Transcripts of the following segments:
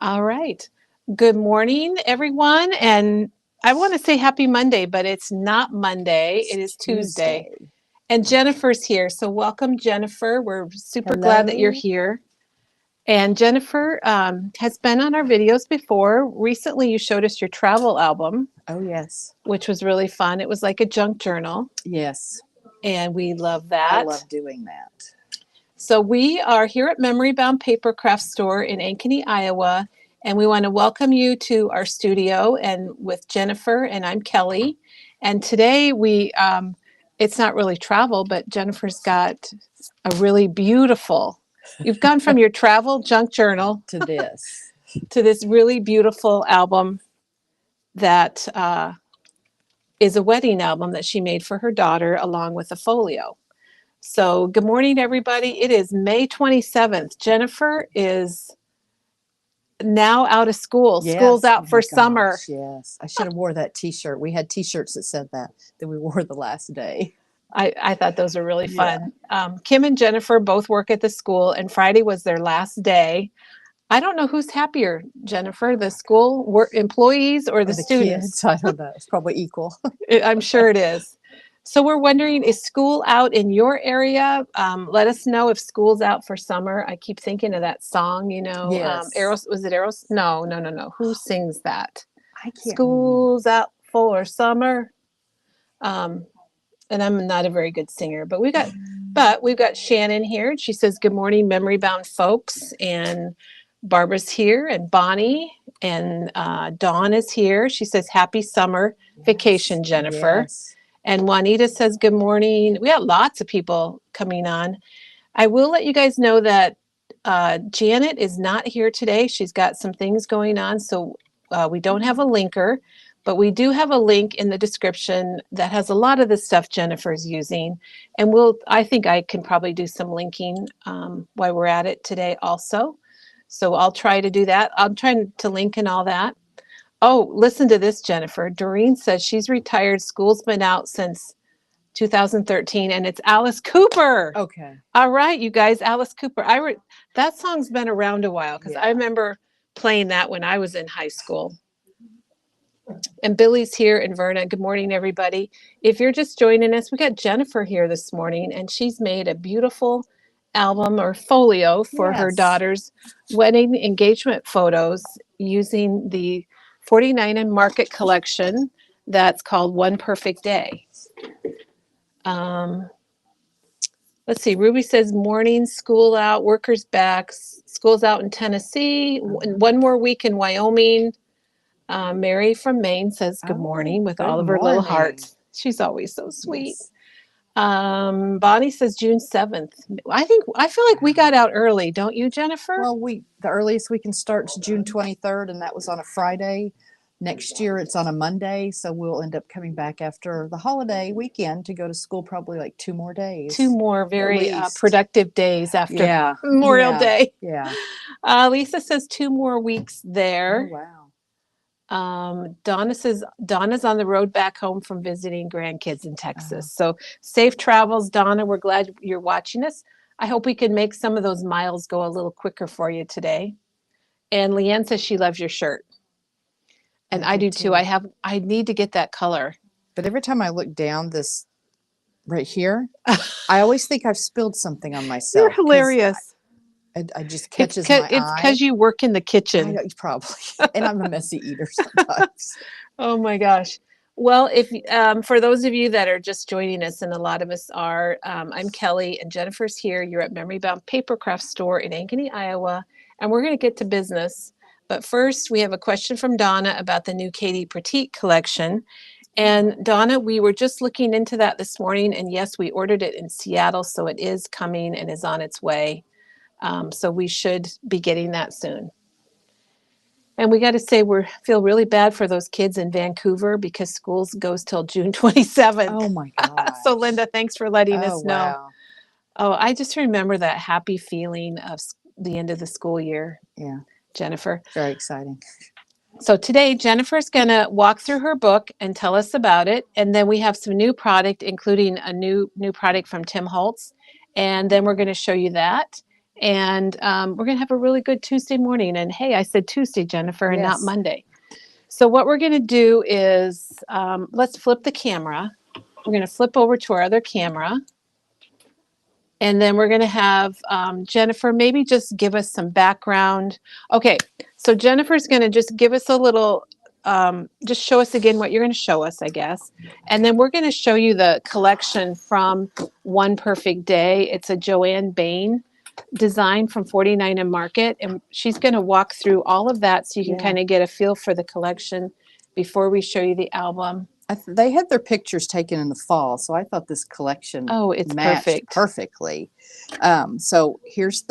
All right. Good morning, everyone. And I want to say happy Monday, but it's not Monday. It is Tuesday. And Jennifer's here. So welcome, Jennifer. We're super glad that you're Hello. here. And Jennifer has been on our videos before. Recently, you showed us your travel album, Oh, yes. which was really fun. It was like a junk journal, Yes. and we love I that. love doing that. So we are here at Memory Bound Paper Craft Store in Ankeny, Iowa, and we want to welcome you to our studio and with Jennifer, and I'm Kelly. And today it's not really travel, but Jennifer's got a really beautiful, you've gone from your travel junk journal To this. to this really beautiful album that is a wedding album that she made for her daughter along with a folio. So, good morning, everybody. It is May 27th. Jennifer is now out of school. School's Yes. Oh out my for summer. gosh. Yes. I should have wore that t-shirt. We had t-shirts that said that we wore the last day. I thought those were really Yeah. fun. Kim and Jennifer both work at the school, and Friday was their last day. I don't know who's happier, Jennifer, the school employees or Or the the students. kids. I don't know. It's probably equal. I'm sure it is. So we're wondering, is school out in your area? Let us know if school's out for summer. I keep thinking of that song, Yes. Was it Eros? No, no, no, no. Who sings that? I can't remember. School's out for summer. Um, and I'm not a very good singer, but we've got Shannon here. She says, "Good morning, memory bound folks." And Barbara's here, and Bonnie and Dawn is here. She says, "Happy summer Yes. vacation, Jennifer." Yes. And Juanita says, "Good morning." We got lots of people coming on. I will let you guys know that Janet is not here today. She's got some things going on, so we don't have a linker, but we do have a link in the description that has a lot of the stuff Jennifer's using. And I think I can probably do some linking while we're at it today also. So I'll try to do that. I'm trying to link and all that. Oh, listen to this, Jennifer. Doreen says she's retired. School's been out since 2013, and it's Alice Cooper. Okay. All right, you guys, Alice Cooper. That song's been around a while because I Yeah. remember playing that when I was in high school. And Billy's here and Verna. Good morning, everybody. If you're just joining us, we got Jennifer here this morning, and she's made a beautiful album or folio for her Yes. daughter's wedding engagement photos using the 49 and Market collection that's called One Perfect Day. Um, let's see. Ruby says morning, school out, workers back, school's out in Tennessee, one more week in Wyoming. Mary from Maine says good morning with Good all of her little morning. hearts. She's always so sweet. Yes. Bonnie says June 7th. I feel like we got out early, don't you, Jennifer? Well, the earliest we can start is June 23rd, and that was on a Friday. Next year it's on a Monday, so we'll end up coming back after the holiday weekend to go to school probably like 2 more days. Two more At very least. productive days after Yeah. Memorial Yeah. Day. Yeah. Lisa says 2 more weeks Oh, there. wow. Donna says Donna's on the road back home from visiting grandkids in Texas. So safe travels, Donna. We're glad you're watching us. I hope we can make some of those miles go a little quicker for you today. And Leanne says she loves your shirt. And I do too. I need to get that color. But every time I look down this right here, I always think I've spilled something on myself. You're hilarious. I just catches my eye. It's because you work in the kitchen. Probably. And I'm a messy eater sometimes. Oh my gosh. Well, if for those of you that are just joining us, and a lot of us are, I'm Kelly and Jennifer's here. You're at Memory Bound Paper Craft Store in Ankeny, Iowa, and we're going to get to business. But first, we have a question from Donna about the new Katie Pratique collection. And Donna, we were just looking into that this morning, and yes, we ordered it in Seattle, so it is coming and is on its way. So we should be getting that soon. And we got to say, feel really bad for those kids in Vancouver because schools goes till June 27th. Oh my God. So Linda, thanks for letting us know. Wow. Oh, I just remember that happy feeling of the end of the school year. Yeah. Jennifer. Very exciting. So today, Jennifer's going to walk through her book and tell us about it. And then we have some new product, including a new product from Tim Holtz. And then we're going to show you that. And we're going to have a really good Tuesday morning. And hey, I said Tuesday, Jennifer, and not Yes. Monday. So what we're going to do is let's flip the camera. We're going to flip over to our other camera. And then we're going to have Jennifer maybe just give us some background. Okay, so Jennifer's going to just give us a little, just show us again what you're going to show us, I guess. And then we're going to show you the collection from One Perfect Day. It's a Joanne Bain design from 49 and Market. And she's going to walk through all of that so you can Yeah. kind of get a feel for the collection before we show you the album. They had their pictures taken in the fall, so I thought this collection Oh, it's matched perfect. perfectly. So here's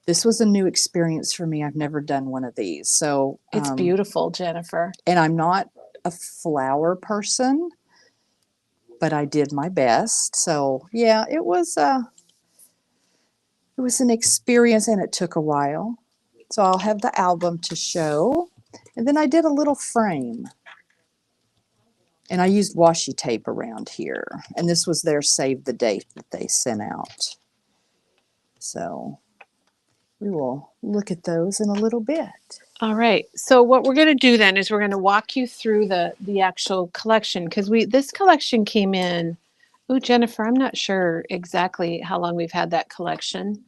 this was a new experience for me. I've never done one of these. So It's beautiful, Jennifer. and I'm not a flower person, but I did my best. So yeah, it was an experience, and it took a while. So I'll have the album to show, and then I did a little frame. And I used washi tape around here. And this was their save the date that they sent out. So we will look at those in a little bit. All right. So what we're going to do then is we're going to walk you through the actual collection because this collection came in. Oh, Jennifer, I'm not sure exactly how long we've had that collection.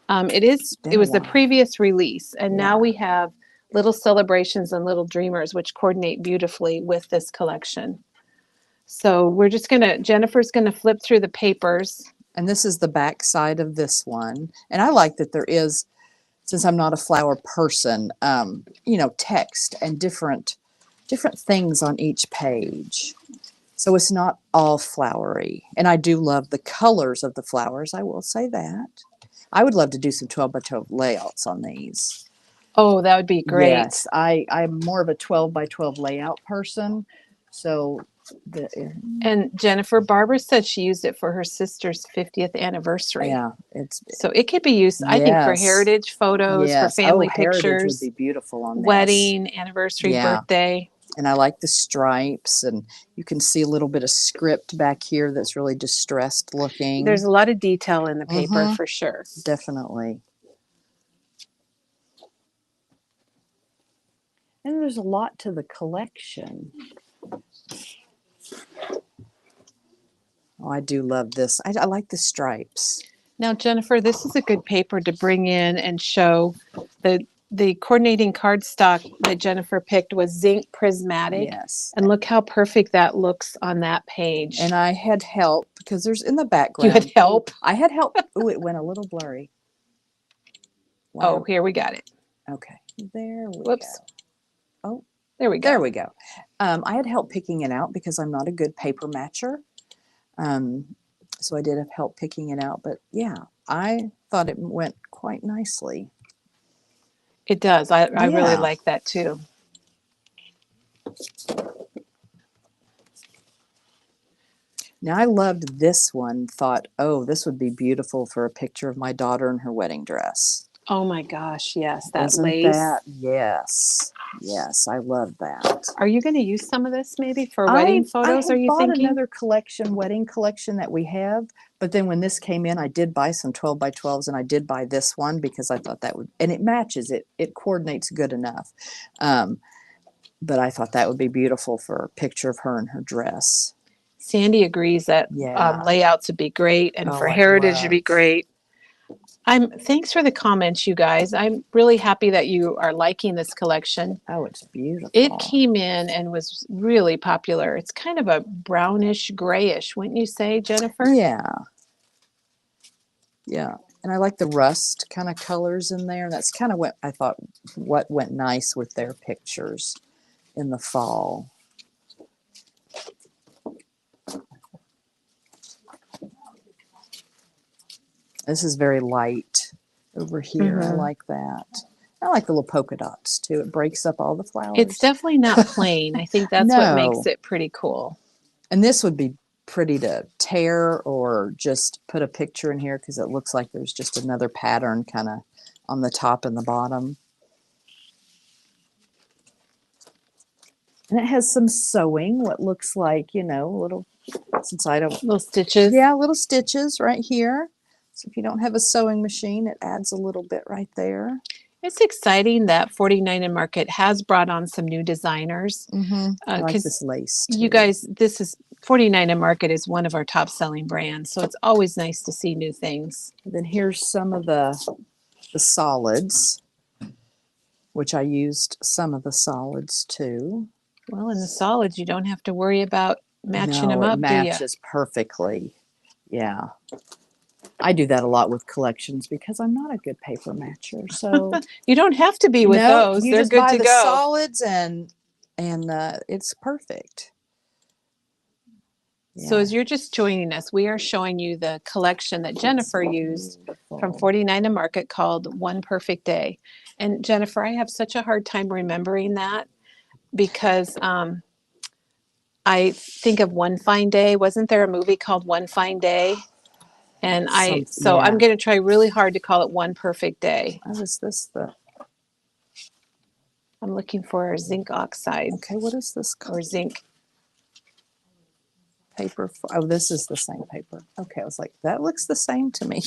It was the previous release, and now we have Little Celebrations and Little Dreamers, which coordinate beautifully with this collection. So Jennifer's going to flip through the papers. And this is the back side of this one. And I like that there is, since I'm not a flower person, text and different things on each page. So it's not all flowery. And I do love the colors of the flowers, I will say that. I would love to do some 12 by 12 layouts on these. Oh, that would be great. Yes, I'm more of a 12 by 12 layout person. So and Jennifer, Barbara said she used it for her sister's 50th anniversary. Yeah, so it could be used, I think, for heritage photos, for family pictures. Heritage would be beautiful on this. Wedding, anniversary, birthday. And I like the stripes, and you can see a little bit of script back here that's really distressed looking. There's a lot of detail in the paper for sure. Definitely. And there's a lot to the collection. Oh, I do love this. I like the stripes. Now, Jennifer, this is a good paper to bring in and show. The coordinating cardstock that Jennifer picked was zinc prismatic. Yes. And look how perfect that looks on that page. And I had help because there's in the background. You had help? I had help. Oh, it went a little blurry. Wow. Oh, here we got it. Okay. There we go. Oh, there we go. There we go. I had help picking it out because I'm not a good paper matcher. So I did have help picking it out. But yeah, I thought it went quite nicely. It does. I really like that too. Now I loved this one, thought, oh, this would be beautiful for a picture of my daughter in her wedding dress. Oh my gosh, yes, that Isn't lace. That, yes, yes, I love that. Are you going to use some of this maybe for wedding photos, are you thinking? I bought another wedding collection that we have, but then when this came in, I did buy some 12 by 12s, and I did buy this one because I thought that would, and it matches, it coordinates good enough. But I thought that would be beautiful for a picture of her in her dress. Sandy agrees that layouts would be great, and for heritage would be great. Thanks for the comments, you guys. I'm really happy that you are liking this collection. Oh, it's beautiful. It came in and was really popular. It's kind of a brownish grayish, wouldn't you say, Jennifer? Yeah. Yeah. And I like the rust kind of colors in there. That's kind of what I thought what went nice with their pictures in the fall. This is very light over here. I like that. I like the little polka dots too. It breaks up all the flowers. It's definitely not plain. I think that's what makes it pretty cool. And this would be pretty to tear or just put a picture in here because it looks like there's just another pattern kind of on the top and the bottom. And it has some sewing, what looks like, little, since I don't... Little stitches. Yeah, little stitches right here. So if you don't have a sewing machine, it adds a little bit right there. It's exciting that 49 and Market has brought on some new designers. I like 'Cause this lace you too. guys, this is 49 and Market is one of our top selling brands. So it's always nice to see new things. And then here's some of the solids, which I used some of the solids too. Well, in the solids, you don't have to worry about matching them No, it up, do you? matches perfectly. Yeah. I do that a lot with collections because I'm not a good paper matcher. So You don't have to be with no, those. you They're just good buy to the go. solids and it's perfect. So Yeah. as you're just joining us, we are showing you the collection that Jennifer used from Beautiful. 49 and Market called One Perfect Day. And Jennifer, I have such a hard time remembering that because I think of One Fine Day. Wasn't there a movie called One Fine Day? And so I'm Yeah. going to try really hard to call it One Perfect Day. Oh, is this the I'm looking for zinc oxide okay? What is this or zinc. paper? Oh, this is the same paper. Okay, I was like, that looks the same to me.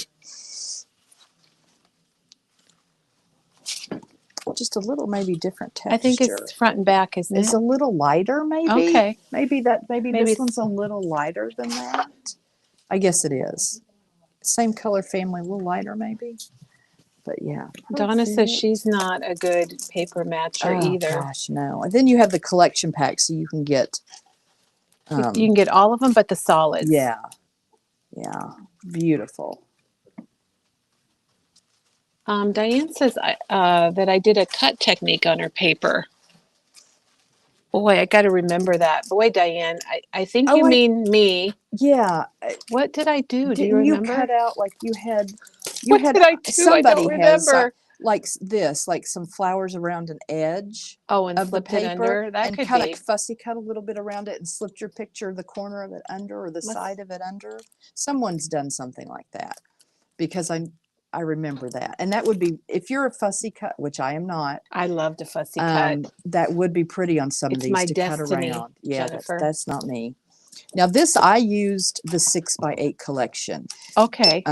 Just a little maybe different texture. I think it's front and back, isn't It's it? a little lighter, maybe. Okay. Maybe Maybe this one's a little lighter than that. I guess it is. Same color family, a little lighter, maybe. But yeah. Donna says perfect. she's not a good paper matcher Oh either. gosh, no. And then you have the collection pack, so you can get. You can get all of them but the solids. Yeah. Yeah. Beautiful. Diane says that I did a cut technique on her paper. Boy, I got to remember that. Boy, Diane, I think you mean me. Yeah. What did I do? Do you Didn't you remember? cut out like you had What did I do? I don't remember. like this, like some flowers around an edge Oh, and of the slip it paper under? That and could kind be. of fussy cut a little bit around it and slipped your picture, the corner of it under or the side of it under. Someone's done something like that because I remember that. And that would be, if you're a fussy cut, which I am not, I loved a fussy cut. that would be pretty on some of It's these my to destiny, cut around. Yeah, Jennifer. that's not me. Now this, I used the 6x8 collection Okay.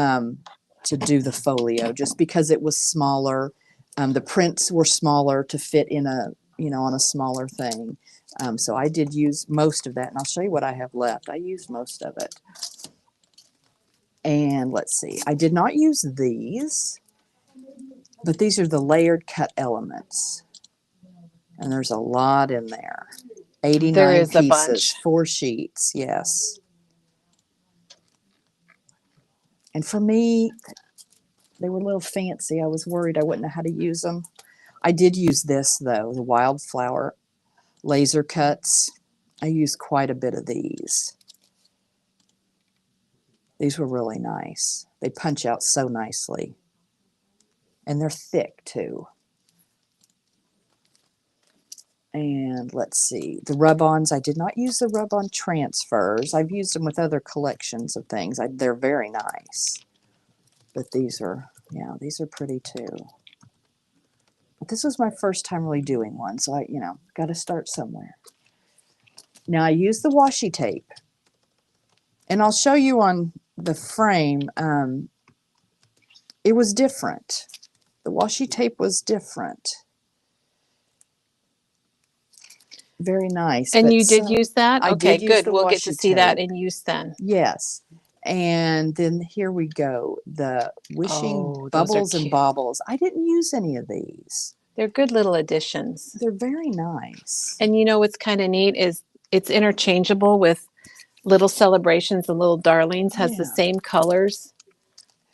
to do the folio just because it was smaller. The prints were smaller to fit in a, on a smaller thing. So I did use most of that, and I'll show you what I have left. I used most of it. And let's see, I did not use these, but these are the layered cut elements. And there's a lot in there. 89 There is a pieces, bunch. 4 sheets, yes. And for me, they were a little fancy. I was worried I wouldn't know how to use them. I did use this, though, the wildflower laser cuts. I used quite a bit of these. These were really nice. They punch out so nicely. And they're thick, too. And let's see, the rub-ons, I did not use the rub-on transfers. I've used them with other collections of things. They're very nice. But these are, these are pretty, too. But this was my first time really doing one, so I, got to start somewhere. Now I use the washi tape, and I'll show you on the frame. It was different. The washi tape was different. Very nice. And you did use that? I Okay, did use good. the We'll get to washi see that tape. in use then. Yes. And then here we go. The wishing Oh, those are bubbles and cute. baubles. I didn't use any of these. They're good little additions. They're very nice. And what's kind of neat is it's interchangeable with Little Celebrations and Little Darlings has the Yeah. same colors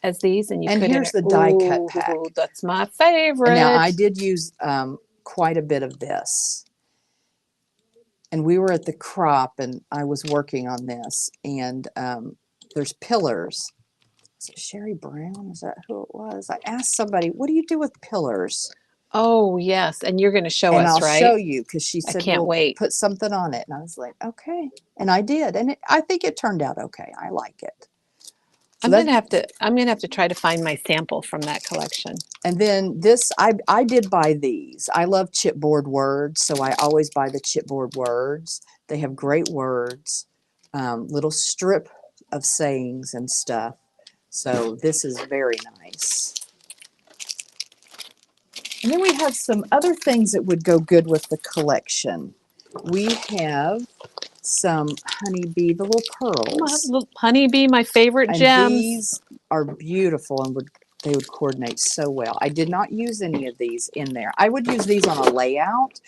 as these, and you And could here's the die cut pack. That's my favorite. And now I did use quite a bit of this. And we were at the crop, and I was working on this. And there's pillars. Is it Sherry Brown? Is that who it was? I asked somebody, what do you do with pillars? Oh, yes. And you're going to show And us, I'll right? show you, because she I said, can't well, wait. put something on it. And I was like, okay. And I did. And I think it turned out okay. I like it. So I'm gonna have to try to find my sample from that collection. And then this, I did buy these. I love chipboard words, so I always buy the chipboard words. They have great words, little strip of sayings and stuff. So this is very nice. And then we have some other things that would go good with the collection. We have some honeybee, the little pearls. Honeybee, my favorite And gems. these are beautiful and they would coordinate so well. I did not use any of these in there. I would use these on a layout,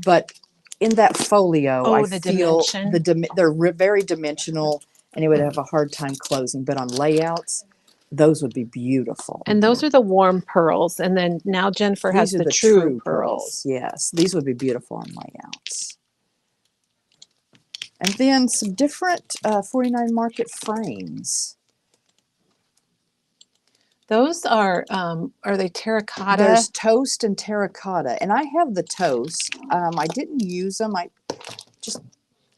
but in that folio, Oh, I the feel dimension. they're very dimensional and it would have a hard time closing. But on layouts, those would be beautiful. And those are the warm pearls. And then now Jennifer has These are the true pearls. pearls. Yes, these would be beautiful on layouts. And then some different 49 Market frames. Those are they terracotta? There's toast and terracotta, and I have the toast. I didn't use them.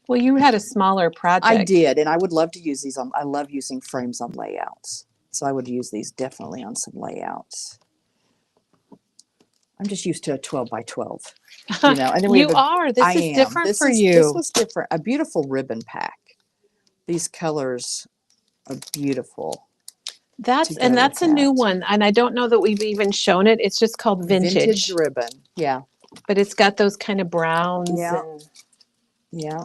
Well, you had a smaller project. I did, and I would love to use these on. I love using frames on layouts, so I would use these definitely on some layouts. I'm just used to a 12 by 12, you know. And then you are. This is different for you. This was different. A beautiful ribbon pack. These colors are beautiful. That's a new one, and I don't know that we've even shown it. It's just called vintage ribbon. Yeah, but it's got those kind of browns. Yeah. And yeah.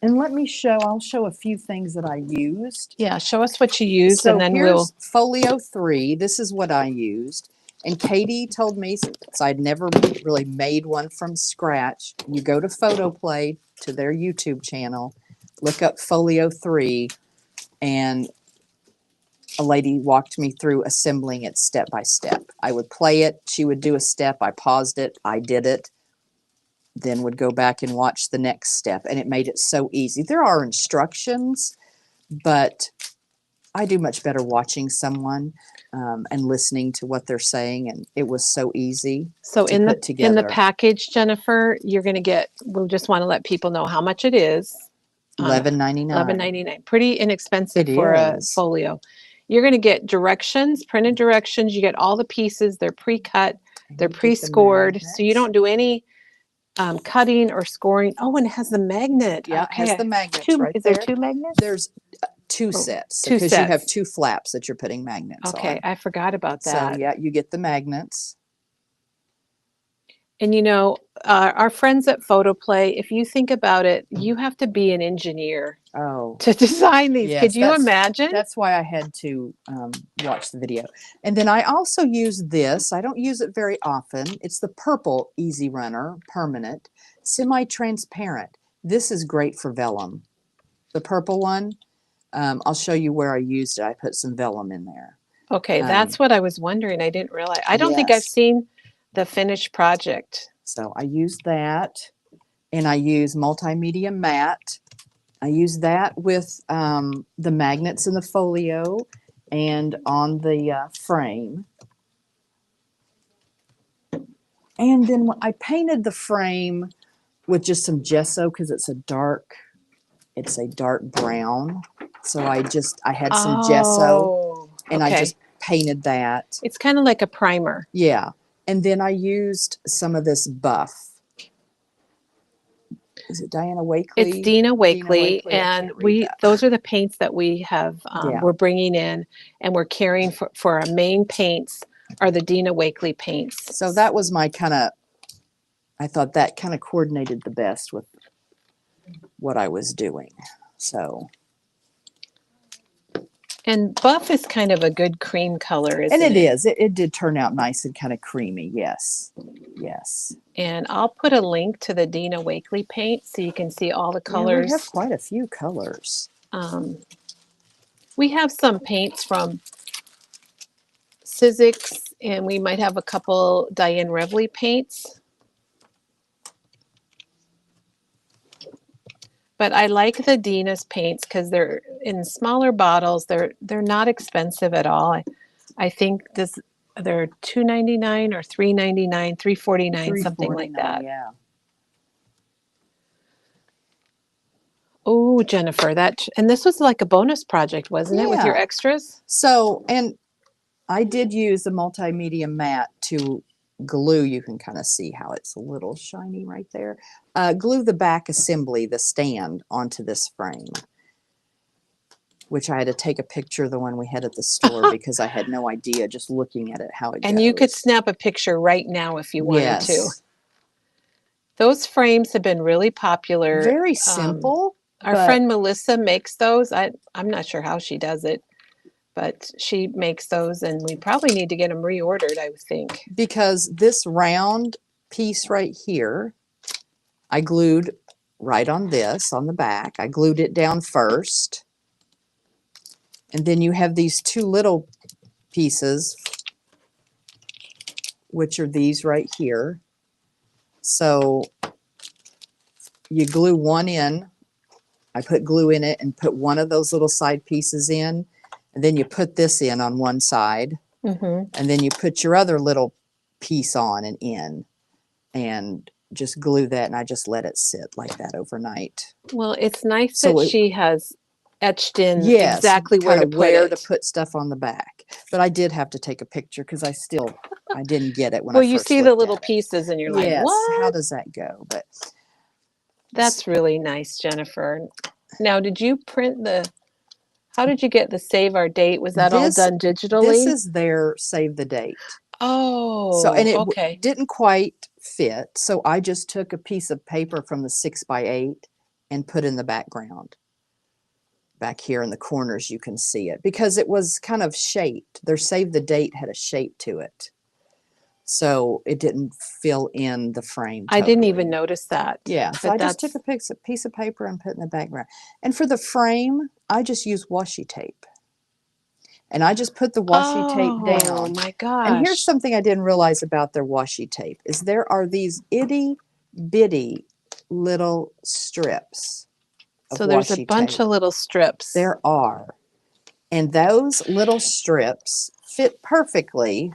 And I'll show a few things that I used. yeah, show us what you used, So and then here's Folio 3. This is what I used. And Katie told me, since I'd never really made one from scratch, you go to Photo Play, to their YouTube channel, look up Folio 3, and a lady walked me through assembling it step by step. I would play it, she would do a step, I paused it, I did it, then would go back and watch the next step, and it made it so easy. There are instructions, but I do much better watching someone and listening to what they're saying, and it was so easy so to in put the together. package, Jennifer, you're going to get. We'll just want to let people know how much it is. $11.99. $11.99. Pretty inexpensive It for a is. folio. You're going to get directions, printed directions. You get all the pieces. They're pre-cut. They're pre-scored, so you don't do any cutting or scoring. Oh, and it has the magnet. Yeah, okay. it has the magnets right Is there. there two magnets? There's two sets, two because you have sets. two flaps that you're putting magnets on. Okay, I forgot about that. So yeah, you get the magnets. And you know, our friends at Photo Play, if you think about it, you have to be an engineer to design these. Yes, Could you imagine? That's why I had to watch the video. And then I also use this. I don't use it very often. It's the purple Easy Runner Permanent, semi-transparent. This is great for vellum. The purple one, I'll show you where I used it. I put some vellum in there. Okay, that's what I was wondering. I didn't realize. I don't think I've Yes. seen the finished project. So I use that, and I use multimedia matte. I use that with the magnets in the folio and on the frame. And then I painted the frame with just some gesso because it's a dark brown. So I had some gesso, and I just painted that. It's kind of like a primer. Yeah. And then I used some of this buff. Is it Diana Wakely? It's Dina Wakely, and those are the paints that we have. We're bringing in, and we're carrying for our main paints are the Dina Wakely paints. So that was my I thought that kind of coordinated the best with what I was doing. So. And buff is kind of a good cream color, isn't it? And it is. It did turn out nice and kind of creamy. Yes. Yes. And I'll put a link to the Dina Wakely paint so you can see all the colors. Yeah, we have quite a few colors. We have some paints from Sizzix, and we might have a couple Diane Revley paints. But I like the Dina's paints because they're in smaller bottles. They're not expensive at all. I think they're $2.99 or $3.99, $3.49, something like that. Yeah. Oh, Jennifer, and this was like a bonus project, wasn't it, with your extras? So, and I did use the multimedia matte to glue. You can kind of see how it's a little shiny right there. Glue the back assembly, the stand, onto this frame. which I had to take a picture of the one we had at the store because I had no idea just looking at it how it goes. And you could snap a picture right now if you wanted to. Yes. Those frames have been really popular. Very simple. Our but friend Melissa makes those. I'm not sure how she does it, but she makes those, and we probably need to get them reordered, I would think. because this round piece right here, I glued right on this, on the back. I glued it down first. And then you have these two little pieces, which are these right here. So you glue one in. I put glue in it and put one of those little side pieces in. And then you put this in on one side. Mm-hmm. And then you put your other little piece on and in. And just glue that. And I just let it sit like that overnight. Well, it's nice So that she has etched in yes, exactly where to kind of put where it. to put stuff on the back. But I did have to take a picture because I didn't get it when Well, I you first see the looked little at it. pieces and you're like, Yes, how what? does that go? But That's really nice, Jennifer. Now, did you print how did you get the save our date? Was that all done this digitally? is their save the date. So, Oh, and it okay. didn't quite fit. So I just took a piece of paper from the 6x8 and put in the background. Back here in the corners, you can see it because it was kind of shaped. Their save the date had a shape to it. So it didn't fill in the frame totally. I didn't even notice that. Yeah, so But I just took a piece of paper and put it in the background. And for the frame, I just used washi tape. And I just put the washi tape down. Oh my gosh. And here's something I didn't realize about their washi tape is there are these itty bitty little strips of So there's a washi bunch tape. of little strips. There are. And those little strips fit perfectly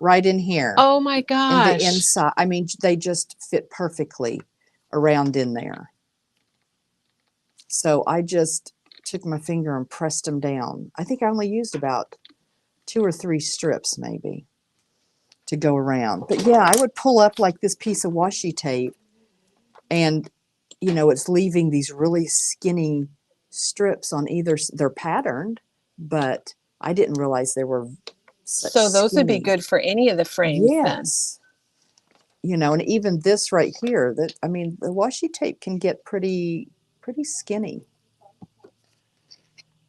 right in here. Oh my In gosh. the inside. I mean, they just fit perfectly around in there. So I just took my finger and pressed them down. I think I only used about 2 or 3 strips maybe to go around. But yeah, I would pull up like this piece of washi tape and, you know, it's leaving these really skinny strips on either. They're patterned, but I didn't realize they were such So those would be skinny. good for any of the frames then. Yes. You know, and even this right here, that I mean, the washi tape can get pretty skinny.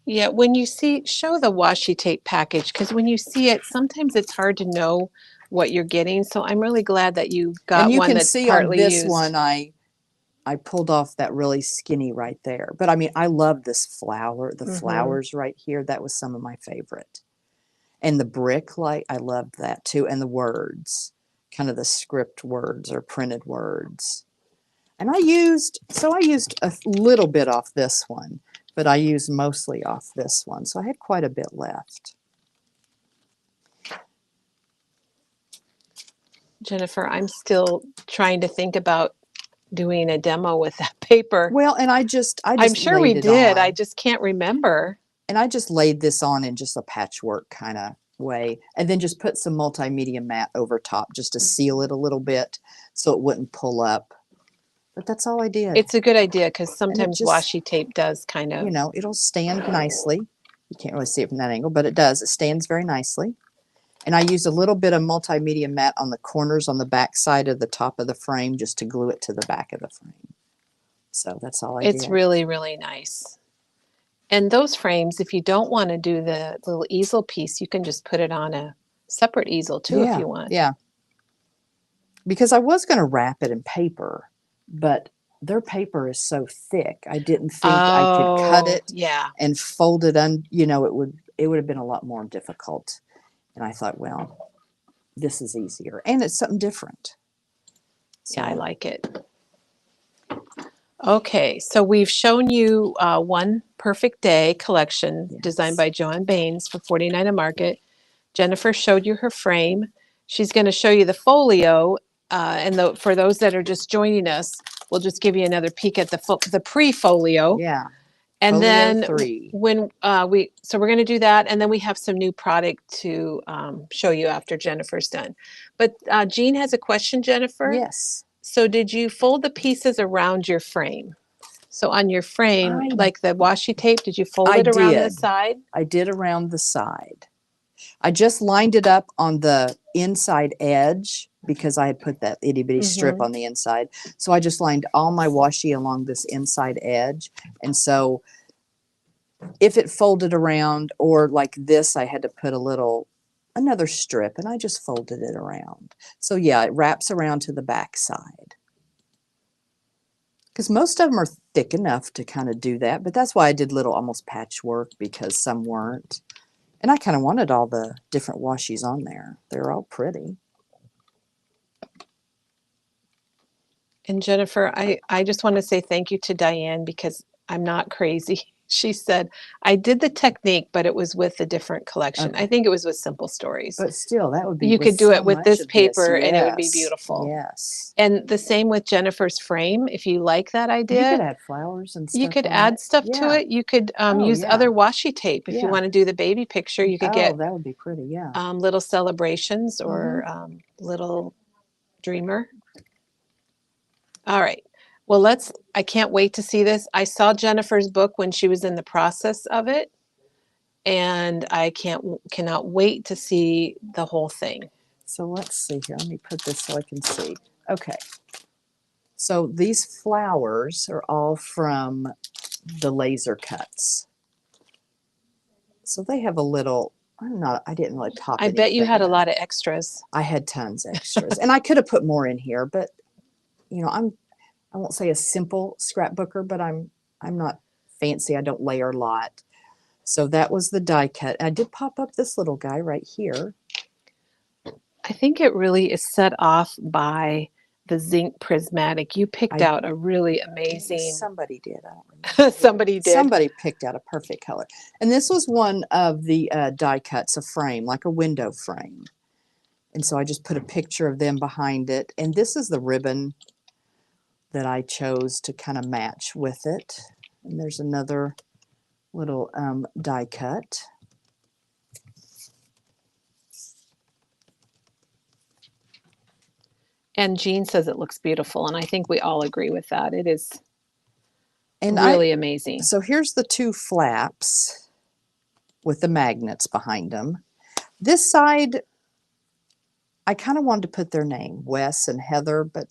Yeah, when you show the washi tape package, because when you see it, sometimes it's hard to know what you're getting. So I'm really glad that you got And you one can that's see partly on this used. one, I pulled off that really skinny right there. But I mean, I love this flower, the flowers right here. That was some of my favorite. And the brick light, I loved that too. And the words, kind of the script words or printed words. And I used a little bit off this one, but I used mostly off this one. So I had quite a bit left. Jennifer, I'm still trying to think about doing a demo with that paper. Well, and I just I'm sure we laid it did. on. I just can't remember. And I just laid this on in just a patchwork kind of way. And then just put some multimedia mat over top just to seal it a little bit so it wouldn't pull up. But that's all I did. It's a good idea because sometimes just, washi tape does kind of. You know, it'll stand nicely. You can't really see it from that angle, but it does. It stands very nicely. And I used a little bit of multimedia mat on the corners on the back side of the top of the frame just to glue it to the back of the frame. So that's all I did. It's really, really nice. And those frames, if you don't want to do the little easel piece, you can just put it on a separate easel too if you want. Yeah. Because I was going to wrap it in paper, but their paper is so thick. I didn't think I could cut it and fold it you know, it would have been a lot more difficult. And I thought, well, this is easier. And it's something different. So. Yeah, I like it. Okay, so we've shown you One Perfect Day collection designed by Joanne Baines for 49 a Market. Jennifer showed you her frame. She's going to show you the folio. And for those that are just joining us, we'll just give you another peek at the pre-folio. Yeah. And folio then 3. when so we're going to do that, and then we have some new product to show you after Jennifer's done. But Jean has a question, Jennifer. Yes. So did you fold the pieces around your frame? So on your frame, I- like the washi tape, did you fold I it around the did. side? I did around the side. I just lined it up on the inside edge because I had put that itty bitty strip Mm-hmm. on the inside. So I just lined all my washi along this inside edge. And so if it folded around or like this, I had to put another strip, and I just folded it around. So yeah, it wraps around to the back side. Because most of them are thick enough to kind of do that, but that's why I did little almost patchwork because some weren't. And I kind of wanted all the different washies on there. They're all pretty. And Jennifer, I just want to say thank you to Diane because I'm not crazy. She said, I did the technique, but it was with a different collection. I Okay. think it was with Simple Stories. But still, that would be You with could do so it with much this of this. paper and it would be Yes. beautiful. Yes. And the same with Jennifer's frame. If you like that You could idea, add flowers and you stuff could on add it. stuff to Yeah. it. You could Oh, use yeah. other washi tape. If you Yeah. want to do the baby picture, you could Oh, get that would be pretty. Yeah. little celebrations or Mm-hmm. little dreamer. All right. Well, I can't wait to see this. I saw Jennifer's book when she was in the process of it, and I cannot wait to see the whole thing. So let's see here. Let me put this so I can see. Okay. So these flowers are all from the laser cuts. So they have a little, I didn't really pop I bet you anything had a in. lot of extras. I had tons extras. And I could have put more in here, but I won't say a simple scrapbooker, but I'm not fancy. I don't layer a lot. So that was the die cut. I did pop up this little guy right here. I think it really is set off by the zinc prismatic. You picked out a really amazing. Somebody did. I don't remember. Somebody did. Somebody picked out a perfect color. And this was one of the die cuts, a frame, like a window frame. And so I just put a picture of them behind it. And this is the ribbon that I chose to kind of match with it. And there's another little die cut. And Jean says it looks beautiful, and I think we all agree with that. It is And really amazing. So here's the two flaps with the magnets behind them. This side, I kind of wanted to put their name, Wes and Heather, but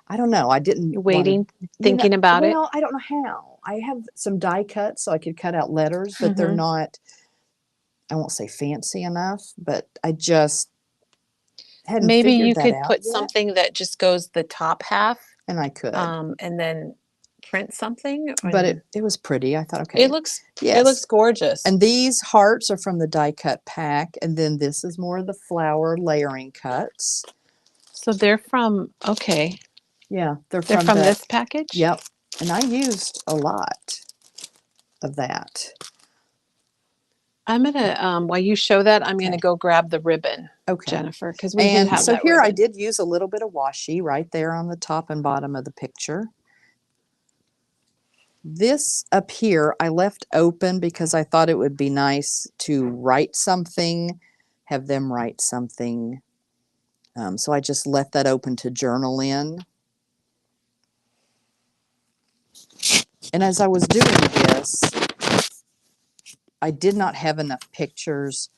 I don't know. I didn't Waiting, thinking about it. Well, I don't know how. I have some die cuts so I could cut out letters, but they're not, I won't say fancy enough, but I just hadn't Maybe figured you that could out put yet. something that just goes the top half, And I could. and then print something. But it was pretty. I thought, okay. It looks gorgeous. And these hearts are from the die cut pack, and then this is more of the flower layering cuts. So they're from Yeah, they're from that. this package. Yep, and I used a lot of that. I'm gonna while you show that, I'm gonna go grab the ribbon, Jennifer, because we do have so that here ribbon. I did use a little bit of washi right there on the top and bottom of the picture. This up here I left open because I thought it would be nice to write something, have them write something. So I just left that open to journal in. And as I was doing this, I did not have enough pictures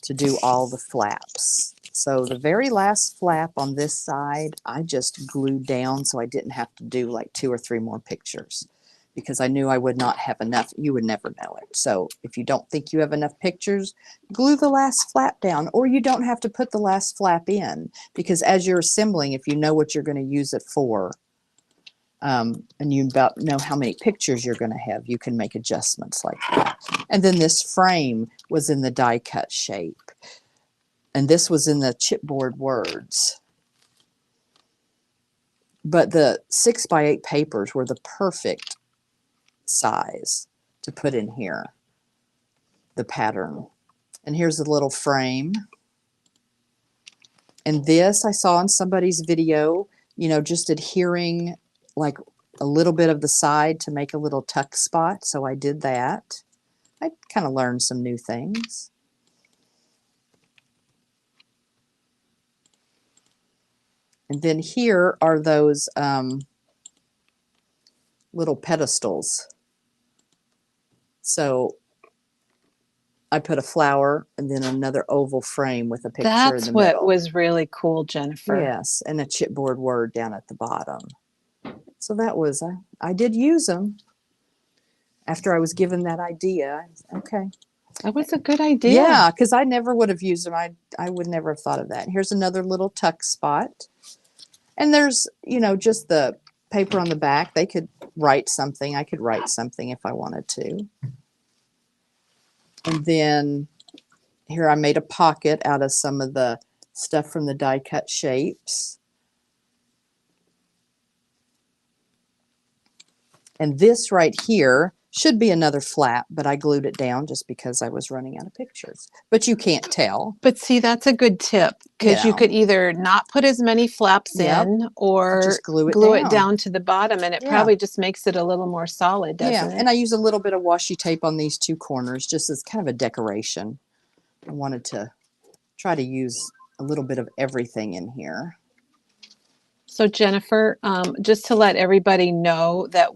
to do all the flaps. So the very last flap on this side, I just glued down so I didn't have to do like 2 or 3 more pictures because I knew I would not have enough. You would never know it. So if you don't think you have enough pictures, glue the last flap down, or you don't have to put the last flap in because as you're assembling, if you know what you're going to use it for, and you about know how many pictures you're going to have, you can make adjustments like that. And then this frame was in the die cut shape. And this was in the chipboard words. But the 6x8 papers were the perfect size to put in here, the pattern. And here's the little frame. And this I saw in somebody's video, just adhering like a little bit of the side to make a little tuck spot. So I did that. I kind of learned some new things. And then here are those little pedestals. So I put a flower and then another oval frame with a picture in That's the what middle. was really cool, Jennifer. Yes, and a chipboard word down at the bottom. So that was, I did use them after I was given that idea. Okay. That was a good idea. Yeah, because I never would have used them. I would never have thought of that. Here's another little tuck spot. And there's, you know, just the paper on the back. They could write something. I could write something if I wanted to. And then here I made a pocket out of some of the stuff from the die cut shapes. And this right here should be another flap, but I glued it down just because I was running out of pictures. But you can't tell. But see, that's a good tip, because you know. could either not put as many flaps Yep. in or Just glue glue it it down. down to the bottom, and it Yeah. probably just makes it a little more solid, doesn't it? And I use a little bit of washi tape on these two corners just as kind of a decoration. I wanted to try to use a little bit of everything in here. So Jennifer, just to let everybody know that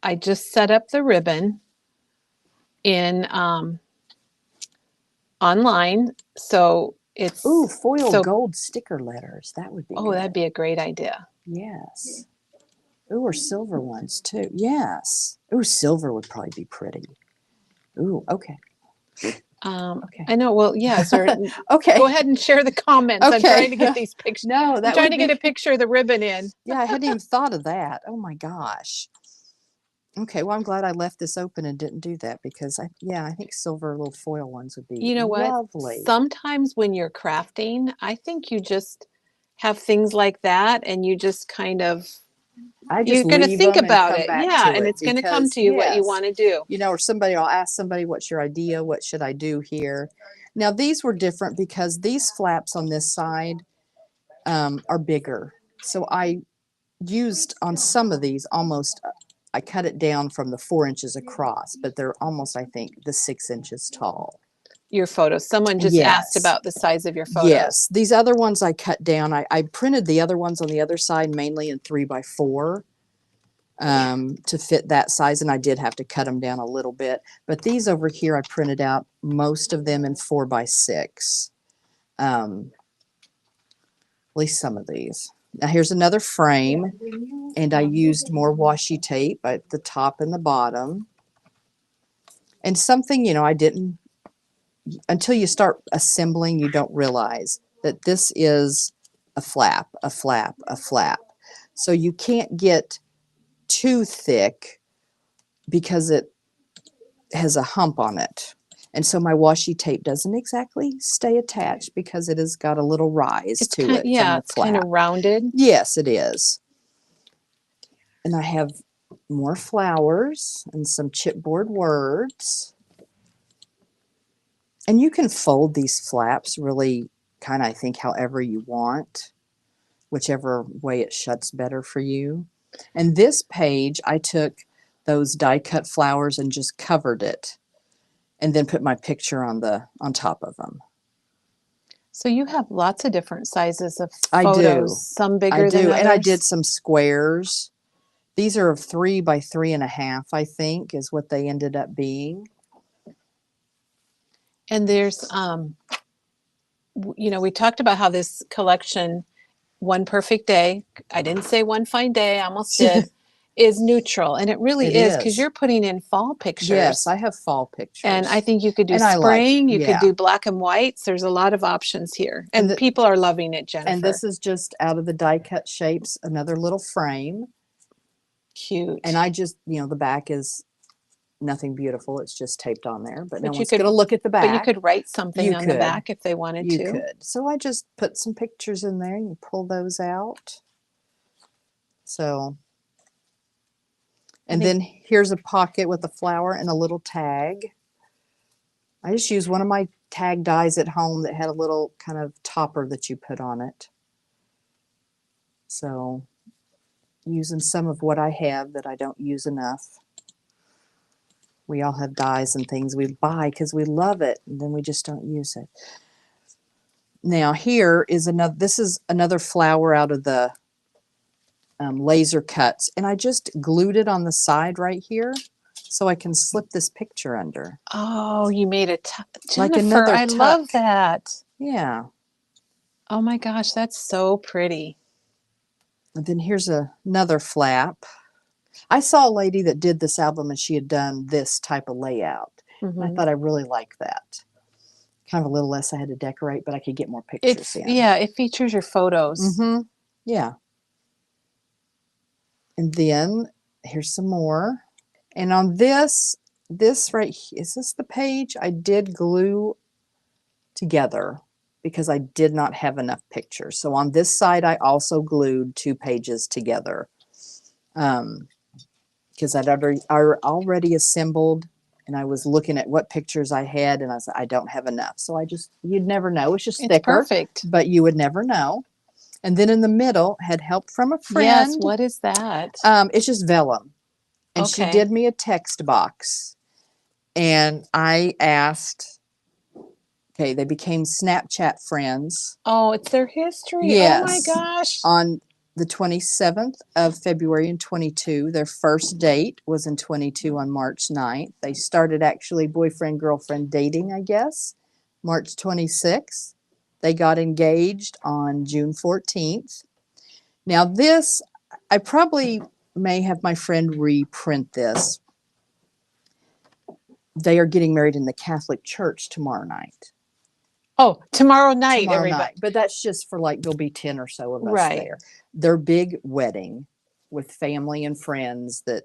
I just set up the ribbon in online, so it's Ooh, foil so gold sticker letters. That would be oh, good. that'd be a great idea. Yes. Ooh, or silver ones too. Yes. Ooh, silver would probably be pretty. Ooh, okay. Okay. I know. Well, yes. Or Okay. go ahead and share the comments. I'm Okay. trying to get these pictures. No, I'm that trying would to get be. a picture of the ribbon in. Yeah, I hadn't even thought of that. Oh my gosh. Okay, well, I'm glad I left this open and didn't do that because I think silver little foil ones would be You know what? lovely. Sometimes when you're crafting, I think you just have things like that, and you just kind of you're going to think about it. Yeah, and it's going to come to you what you want to do. You know, or I'll ask somebody, what's your idea? What should I do here? Now, these were different because these flaps on this side are bigger. So I used on some of these almost, I cut it down from the 4 inches across, but they're almost, I think, the 6 inches tall. Your photos. Someone just asked about the size of your photos. Yes. These other ones I cut down. I printed the other ones on the other side mainly in 3x4 to fit that size. And I did have to cut them down a little bit. But these over here, I printed out most of them in 4x6. At least some of these. Now here's another frame. And I used more washi tape at the top and the bottom. And something, you know, I didn't, until you start assembling, you don't realize that this is a flap, a flap, a flap. So you can't get too thick because it has a hump on it. And so my washi tape doesn't exactly stay attached because it has got a little rise It's to kind, it. yeah, from the it's kind of flap. rounded. Yes, it is. And I have more flowers and some chipboard words. And you can fold these flaps really kind of, I think, however you want, whichever way it shuts better for you. And this page, I took those die cut flowers and just covered it and then put my picture on top of them. So you have lots of different sizes of I photos. do. Some bigger than others. And I did some squares. These are 3 by 3.5, I think, is what they ended up being. And there's, you know, we talked about how this collection, One Perfect Day, I didn't say One Fine Day, I almost did, is neutral. And it really is, because you're putting in fall pictures. Yes, I have fall pictures. And I think you could do spring, you could do black and whites. There's a lot of options here. And people are loving it, Jennifer. And this is just out of the die cut shapes, another little frame. Cute. And I just, you know, the back is nothing beautiful. It's just taped on there, but no one's going to look at the back. But you could write something on the back if they wanted to. You could. So I just put some pictures in there and you pull those out. So, and then here's a pocket with a flower and a little tag. I just used one of my tag dies at home that had a little kind of topper that you put on it. So, using some of what I have that I don't use enough. We all have dies and things we buy because we love it, and then we just don't use it. Now here is another, this is another flower out of the laser cuts, and I just glued it on the side right here so I can slip this picture under. Oh, you made a Like Jennifer, another I love tuck. that. Yeah. Oh my gosh, that's so pretty. And then here's another flap. I saw a lady that did this album and she had done this type of layout. And I Hmm. thought I really liked that. Kind of a little less I had to decorate, but I could get more pictures in. Yeah, it features your photos. Mm-hmm. Yeah. And then here's some more. And on this right here, is this the page? I did glue together because I did not have enough pictures. So on this side, I also glued 2 pages together. Because I already assembled, and I was looking at what pictures I had, and I said, I don't have enough. So you'd never know. It's just It's thicker, perfect. but you would never know. And then in the middle, had help from a Yes, friend. what is that? It's just vellum. And she Okay. did me a text box. And I asked, okay, they became Snapchat friends. Oh, it's their history. Oh my Yes. gosh. On the 27th of February in 22. Their first date was in 22 on March 9th. They started actually boyfriend, girlfriend dating, I guess, March 26th. They got engaged on June 14th. Now this, I probably may have my friend reprint this. They are getting married in the Catholic Church tomorrow night. Oh, tomorrow night, Tomorrow everybody. night. But that's just for like, there'll be 10 or so of us Right. there. Their big wedding with family and friends that,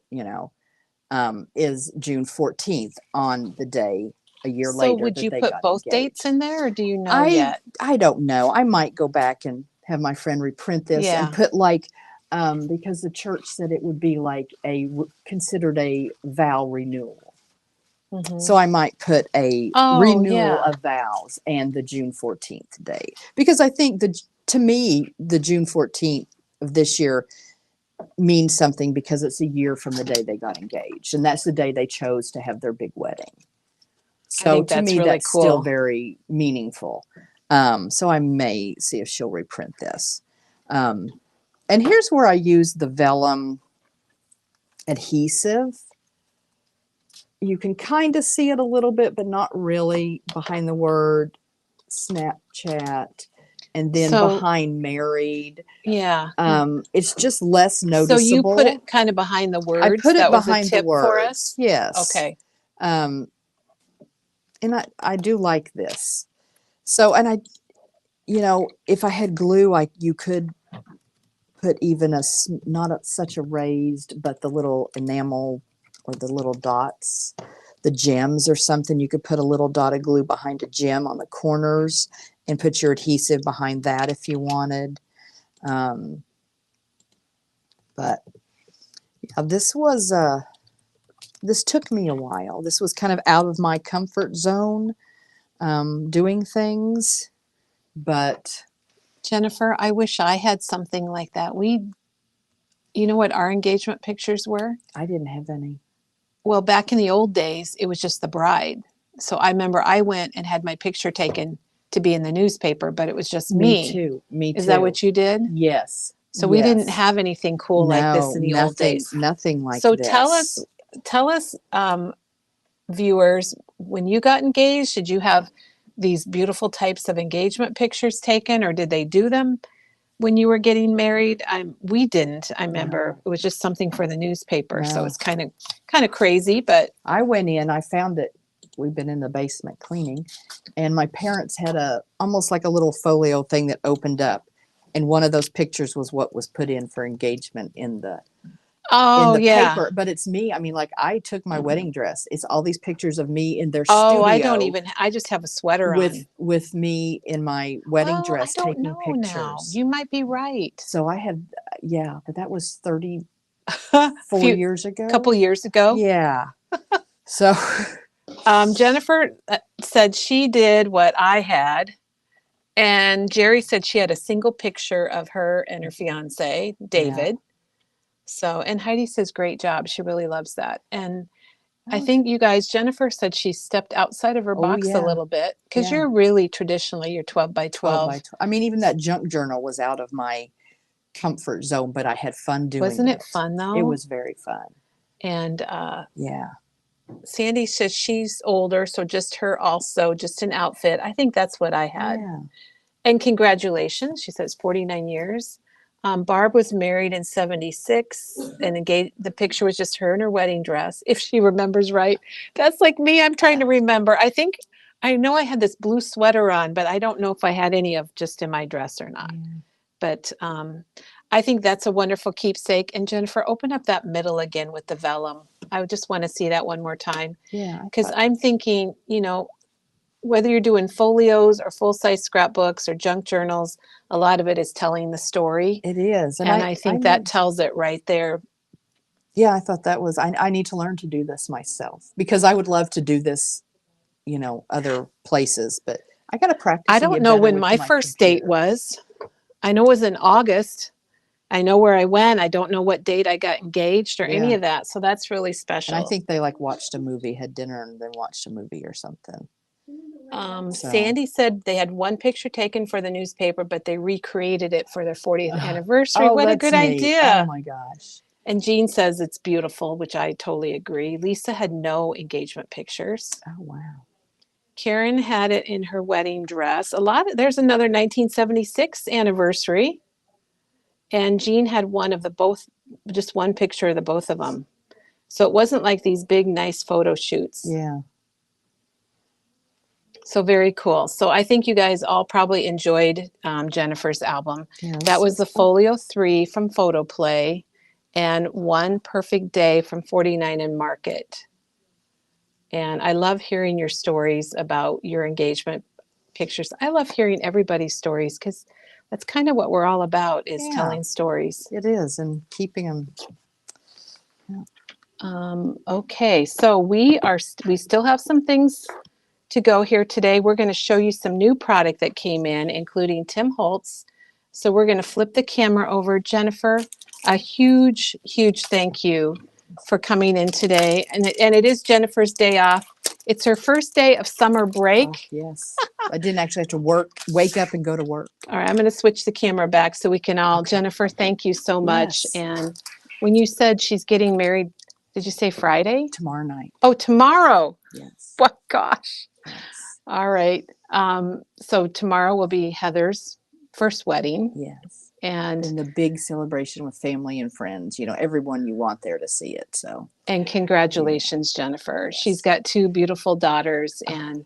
is June 14th on the day a year So later would that you they put got both dates engaged. in there, or do you know I yet? I don't know. I might go back and have my friend reprint this Yeah. and put like, because the church said it would be like considered a vow renewal. Mhm. So I might put a Oh, renewal yeah. of vows and the June 14th date. Because I think to me, the June 14th of this year means something because it's a year from the day they got engaged. And that's the day they chose to have their big wedding. I So think to that's me, really that's still cool. very meaningful. So I may see if she'll reprint this. And here's where I use the vellum adhesive. You can kind of see it a little bit, but not really behind the word Snapchat and then So, behind married. yeah. It's just less So you noticeable. put it kind of behind the I words. put it That was a behind the tip for words. us. Yes. Okay. And I do like this. So, and if I had glue, you could put even not such a raised, but the little enamel or the little dots, the gems or something. You could put a little dot of glue behind a gem on the corners and put your adhesive behind that if you wanted. But yeah, this took me a while. This was kind of out of my comfort zone, doing things, but Jennifer, I wish I had something like that. You know what our engagement pictures were? I didn't have any. Well, back in the old days, it was just the bride. So I remember I went and had my picture taken to be in the newspaper, but it was just Me me. too. Me Is that too. what you did? Yes. So we didn't Yes. have anything cool like this No, in the old nothing, days. nothing like So this. tell us, viewers, when you got engaged, did you have these beautiful types of engagement pictures taken, or did they do them when you were getting married? We didn't. I remember it was just something for the newspaper. So No. it's kind of crazy, but I went in, I found it. We've been in the basement cleaning, and my parents had almost like a little folio thing that opened up, and one of those pictures was what was put in for engagement in the oh yeah. paper. But it's me. I mean, like I took my wedding dress. It's all these pictures of me in their Oh, studio I just have a sweater on. with me in my wedding Well, I dress don't taking know now. pictures. You might be right. So I have, yeah, but that was 4 years ago. couple years ago. Yeah. So Jennifer said she did what I had, and Jerry said she had a single picture of her and her fiance, David. Yeah. So, and Heidi says, great job. She really loves that. And I Oh, think you guys, Jennifer said she stepped outside of her oh box a yeah. little bit because Yeah. you're really traditionally, you're 12 by 12 by 12. 12. I mean, even that junk journal was out of my comfort zone, but I had fun doing Wasn't it it. fun though? It was very fun. And Yeah. Sandy says she's older, so just her also, just an outfit. I think that's what I had. Yeah. And congratulations, she says 49 years. Barb was married in 76 and engaged. The picture was just her in her wedding dress, if she remembers right. That's like me. I'm trying to remember. I know I had this blue sweater on, but I don't know if I had any of just in my dress or not. Yeah. But I think that's a wonderful keepsake. And Jennifer, open up that middle again with the vellum. I just want to see that one more time. Yeah. Because I'm thinking, whether you're doing folios or full-size scrapbooks or junk journals, a lot of it is telling the story. It is. And I think that tells it right there. Yeah, I thought that was, I need to learn to do this myself because I would love to do this, other places, but I got to practice. I and don't get know better when with my first date computer. was. I know it was in August. I know where I went. I don't know what date I got engaged or any Yeah. of that. So that's really special. And I think they watched a movie, had dinner, and then watched a movie or something. So. Sandy said they had one picture taken for the newspaper, but they recreated it for their 40th anniversary. What a good idea. Oh my gosh. And Jean says it's beautiful, which I totally agree. Lisa had no engagement pictures. Oh, wow. Karen had it in her wedding dress. There's another 1976 anniversary. And Jean had just one picture of the both of them. So it wasn't like these big, nice photo shoots. Yeah. So very cool. So I think you guys all probably enjoyed Jennifer's album. Yeah, that was the Folio 3 from Photo Play and One Perfect Day from 49 and Market. And I love hearing your stories about your engagement pictures. I love hearing everybody's stories because that's kind of what we're all about is telling stories. It is, and keeping them. Okay, so we still have some things to go here today. We're going to show you some new product that came in, including Tim Holtz. So we're going to flip the camera over. Jennifer, a huge, huge thank you for coming in today. And it is Jennifer's day off. It's her first day of summer break. Oh, yes. I didn't actually have to wake up and go to work. All right, I'm going to switch the camera back so we can all, Jennifer, thank you so much. Yes. And when you said she's getting married, did you say Friday? Tomorrow night. Oh, tomorrow. Yes. What, gosh. Yes. All right. So tomorrow will be Heather's first wedding. Yes. And the big celebration with family and friends, everyone you want there to see it. So. And congratulations, Jennifer. Yes. She's got 2 beautiful daughters and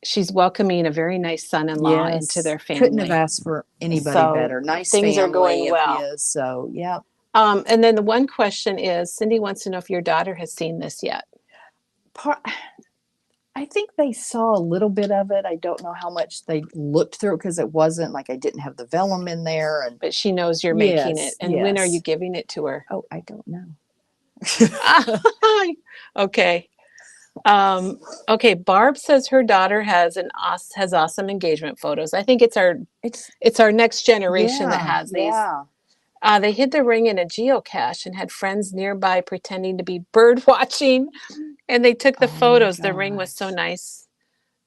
she's welcoming a very nice son-in-law into their family. Couldn't have asked for anybody better. Nice things family are going well. of his, so yeah. And then the one question is, Cindy wants to know if your daughter has seen this yet. I think they saw a little bit of it. I don't know how much they looked through it because it wasn't like I didn't have the vellum in there. But she knows you're making it. And when are you giving it to her? Oh, I don't know. Okay. Okay. Barb says her daughter has awesome engagement photos. I think it's our next generation that has these. Yeah. They hid the ring in a geocache and had friends nearby pretending to be bird watching. And they took the photos. The ring was so nice.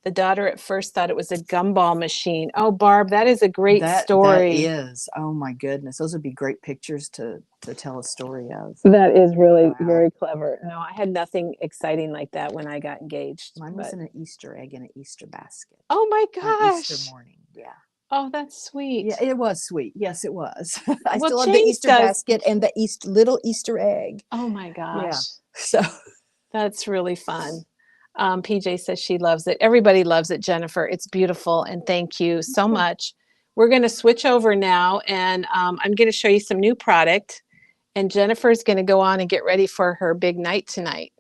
The daughter at first thought it was a gumball machine. Oh, Barb, that is a great story. That is. Oh my goodness. Those would be great pictures to tell a story of. That is really very clever. No, I had nothing exciting like that when I got engaged. Mine was in an Easter egg in an Easter basket. Oh my gosh. Easter morning. Yeah. Oh, that's sweet. Yeah, it was sweet. Yes, it was. I Well, still have the Easter basket and the little Easter egg. Oh my gosh. Yeah. So that's really fun. PJ says she loves it. Everybody loves it, Jennifer. It's beautiful. And thank you so much. We're going to switch over now and I'm going to show you some new product. And Jennifer's going to go on and get ready for her big night tonight.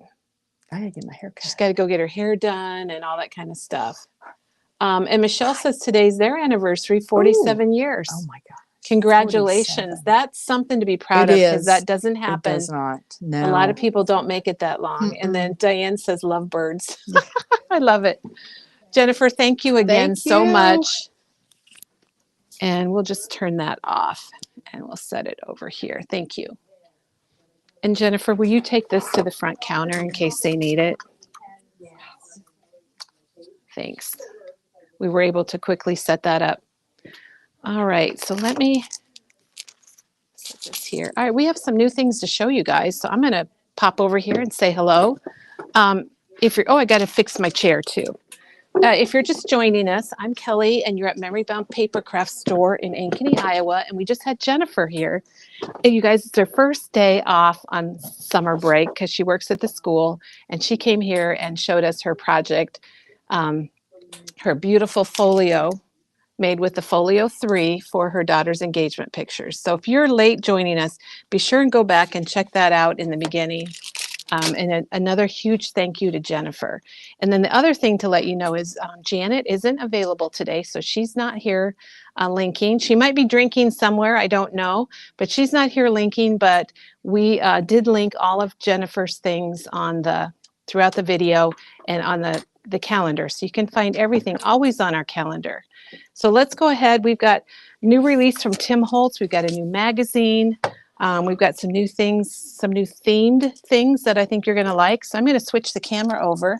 I got to get my hair cut. She's got to go get her hair done and all that kind of stuff. And Michelle says today's their anniversary, 47 years. Oh my God. Congratulations. 47. That's something to be proud of because that doesn't happen. It does not. No. A lot of people don't make it that long. And then Diane says, love birds. I love it. Jennifer, thank you again so much. And we'll just turn that off and we'll set it over here. Thank you. And Jennifer, will you take this to the front counter in case they need it? Yes. Thanks. We were able to quickly set that up. All right, so let me this here. All right, we have some new things to show you guys, so I'm going to pop over here and say hello. If you're, oh, I got to fix my chair too. If you're just joining us, I'm Kelly, and you're at Memory Bound Paper Craft Store in Ankeny, Iowa, and we just had Jennifer here. And you guys, it's her first day off on summer break because she works at the school, and she came here and showed us her project, her beautiful folio made with the Folio 3 for her daughter's engagement pictures. So if you're late joining us, be sure and go back and check that out in the beginning. Another huge thank you to Jennifer. And then the other thing to let you know is Janet isn't available today, so she's not here linking. She might be drinking somewhere, I don't know, but she's not here linking. But we did link all of Jennifer's things on throughout the video and on the calendar, so you can find everything always on our calendar. So let's go ahead. We've got new release from Tim Holtz. We've got a new magazine. We've got some new things, some new themed things that I think you're going to like. So I'm going to switch the camera over.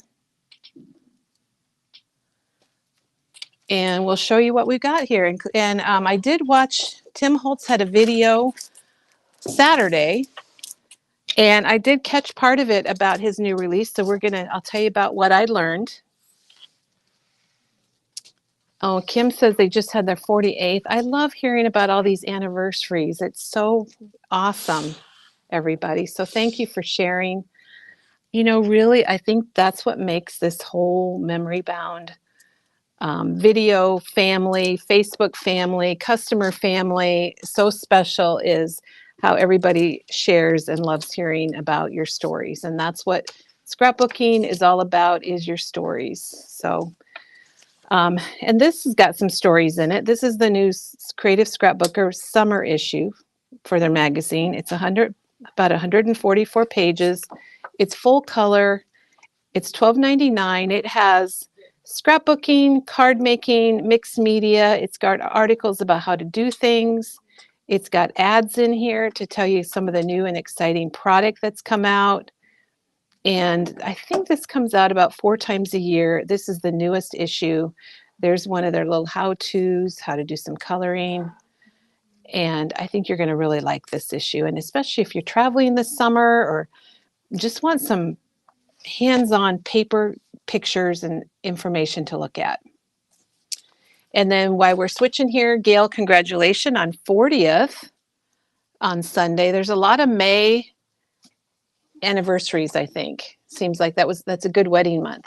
And we'll show you what we've got here. And I did watch, Tim Holtz had a video Saturday. And I did catch part of it about his new release. So I'll tell you about what I learned. Oh, Kim says they just had their 48th. I love hearing about all these anniversaries. It's so awesome, everybody. So thank you for sharing. You know, really, I think that's what makes this whole Memory Bound video family, Facebook family, customer family so special, is how everybody shares and loves hearing about your stories. And that's what scrapbooking is all about, is your stories. So and this has got some stories in it. This is the new Creative Scrapbooker summer issue for their magazine. It's about 144 pages. It's full color. It's $12.99. It has scrapbooking, card making, mixed media. It's got articles about how to do things. It's got ads in here to tell you some of the new and exciting product that's come out. And I think this comes out about 4 times a year. This is the newest issue. There's one of their little how-tos, how to do some coloring. And I think you're going to really like this issue. And especially if you're traveling this summer or just want some hands-on paper pictures and information to look at. And then while we're switching here, Gail, congratulations on 40th on Sunday. There's a lot of May anniversaries, I think. Seems like that's a good wedding month.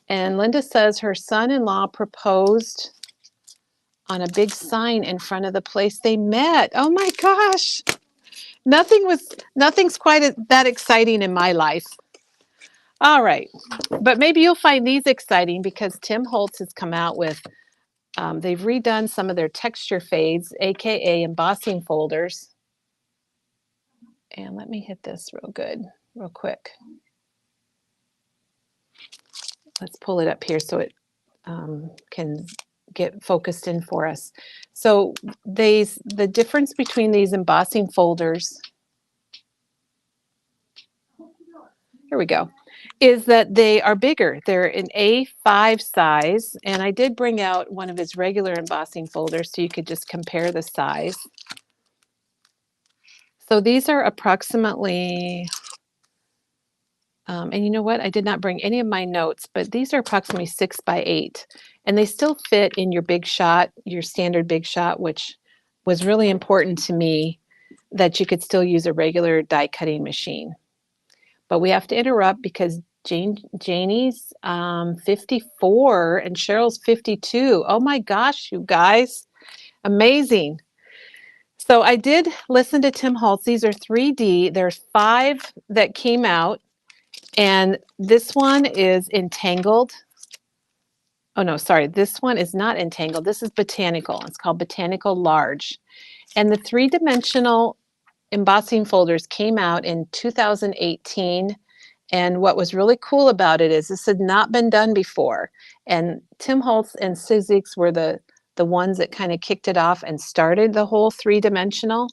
And Linda says her son-in-law proposed on a big sign in front of the place they met. Oh my gosh. Nothing's quite that exciting in my life. All right. But maybe you'll find these exciting because Tim Holtz has come out with, they've redone some of their texture fades, aka embossing folders. And let me hit this real quick. Let's pull it up here so it can get focused in for us. So the difference between these embossing folders, here we go, is that they are bigger. They're an A5 size, and I did bring out one of his regular embossing folders so you could just compare the size. So these are approximately, and you know what? I did not bring any of my notes, but these are approximately 6 by 8, and they still fit in your Big Shot, your standard Big Shot, which was really important to me, that you could still use a regular die cutting machine. But we have to interrupt because Janie's 54 and Cheryl's 52. Oh my gosh, you guys, amazing. So I did listen to Tim Holtz. These are 3D. There's 5 that came out. And this one is entangled. Oh no, sorry, this one is not entangled. This is botanical. It's called Botanical Large. And the 3-dimensional embossing folders came out in 2018. And what was really cool about it is this had not been done before. And Tim Holtz and Sizzix were the ones that kind of kicked it off and started the whole 3-dimensional.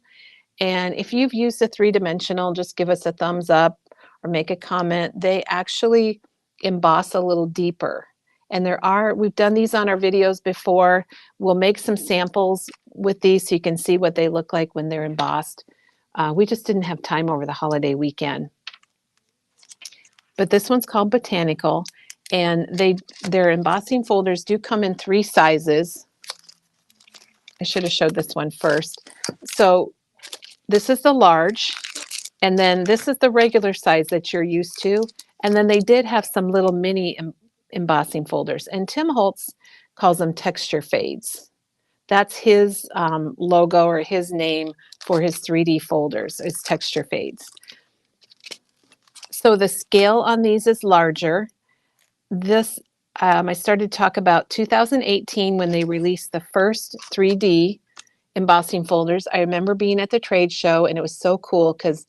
And if you've used the 3-dimensional, just give us a thumbs up or make a comment. They actually emboss a little deeper. And we've done these on our videos before. We'll make some samples with these so you can see what they look like when they're embossed. We just didn't have time over the holiday weekend. But this one's called Botanical, and their embossing folders do come in 3 sizes. I should have showed this one first. So this is the large, and then this is the regular size that you're used to. And then they did have some little mini embossing folders, and Tim Holtz calls them texture fades. That's his logo or his name for his 3D folders, is texture fades. So the scale on these is larger. This, I started to talk about 2018 when they released the first 3D embossing folders. I remember being at the trade show, and it was so cool because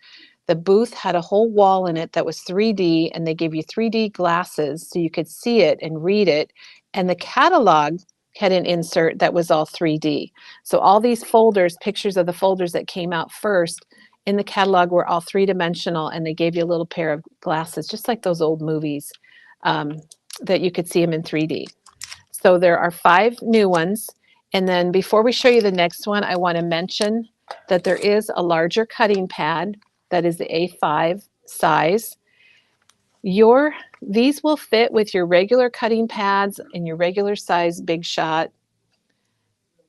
the booth had a whole wall in it that was 3D, and they gave you 3D glasses so you could see it and read it. And the catalog had an insert that was all 3D. So all these folders, pictures of the folders that came out first in the catalog were all 3-dimensional, and they gave you a little pair of glasses, just like those old movies, that you could see them in 3D. So there are 5 new ones. And then before we show you the next one, I want to mention that there is a larger cutting pad that is the A5 size. These will fit with your regular cutting pads and your regular size Big Shot.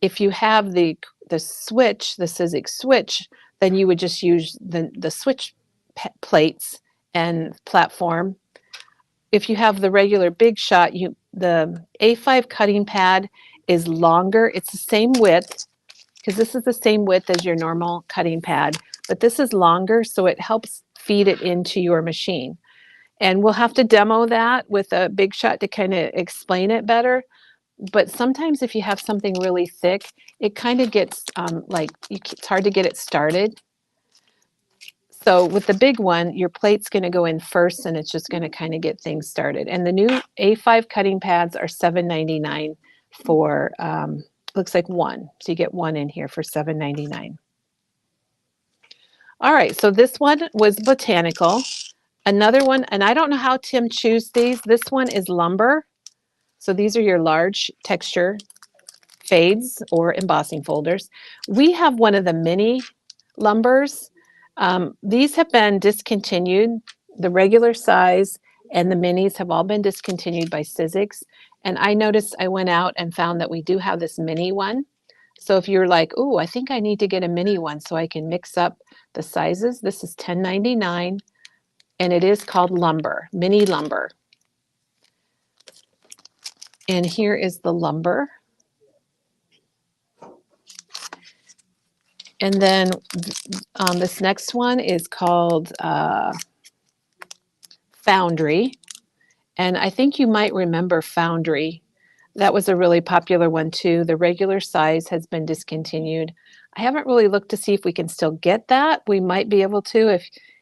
If you have the switch, the Sizzix switch, then you would just use the switch plates and platform. If you have the regular Big Shot, the A5 cutting pad is longer. It's the same width, because this is the same width as your normal cutting pad, but this is longer, so it helps feed it into your machine. And we'll have to demo that with a Big Shot to kind of explain it better. But sometimes if you have something really thick, it kind of gets it's hard to get it started. So with the big one, your plate's going to go in first, and it's just going to kind of get things started. And the new A5 cutting pads are $7.99 for, looks like 1. So you get 1 in here for $7.99. All right, so this one was Botanical. Another one, and I don't know how Tim chose these. This one is Lumber. So these are your large texture fades or embossing folders. We have one of the mini Lumbers. These have been discontinued. The regular size and the minis have all been discontinued by Sizzix. And I noticed, I went out and found that we do have this mini one. So if you're like, oh, I think I need to get a mini one so I can mix up the sizes, this is $10.99, and it is called Lumber, Mini Lumber. And here is the Lumber. And then this next one is called Foundry. And I think you might remember Foundry. That was a really popular one too. The regular size has been discontinued. I haven't really looked to see if we can still get that. We might be able to.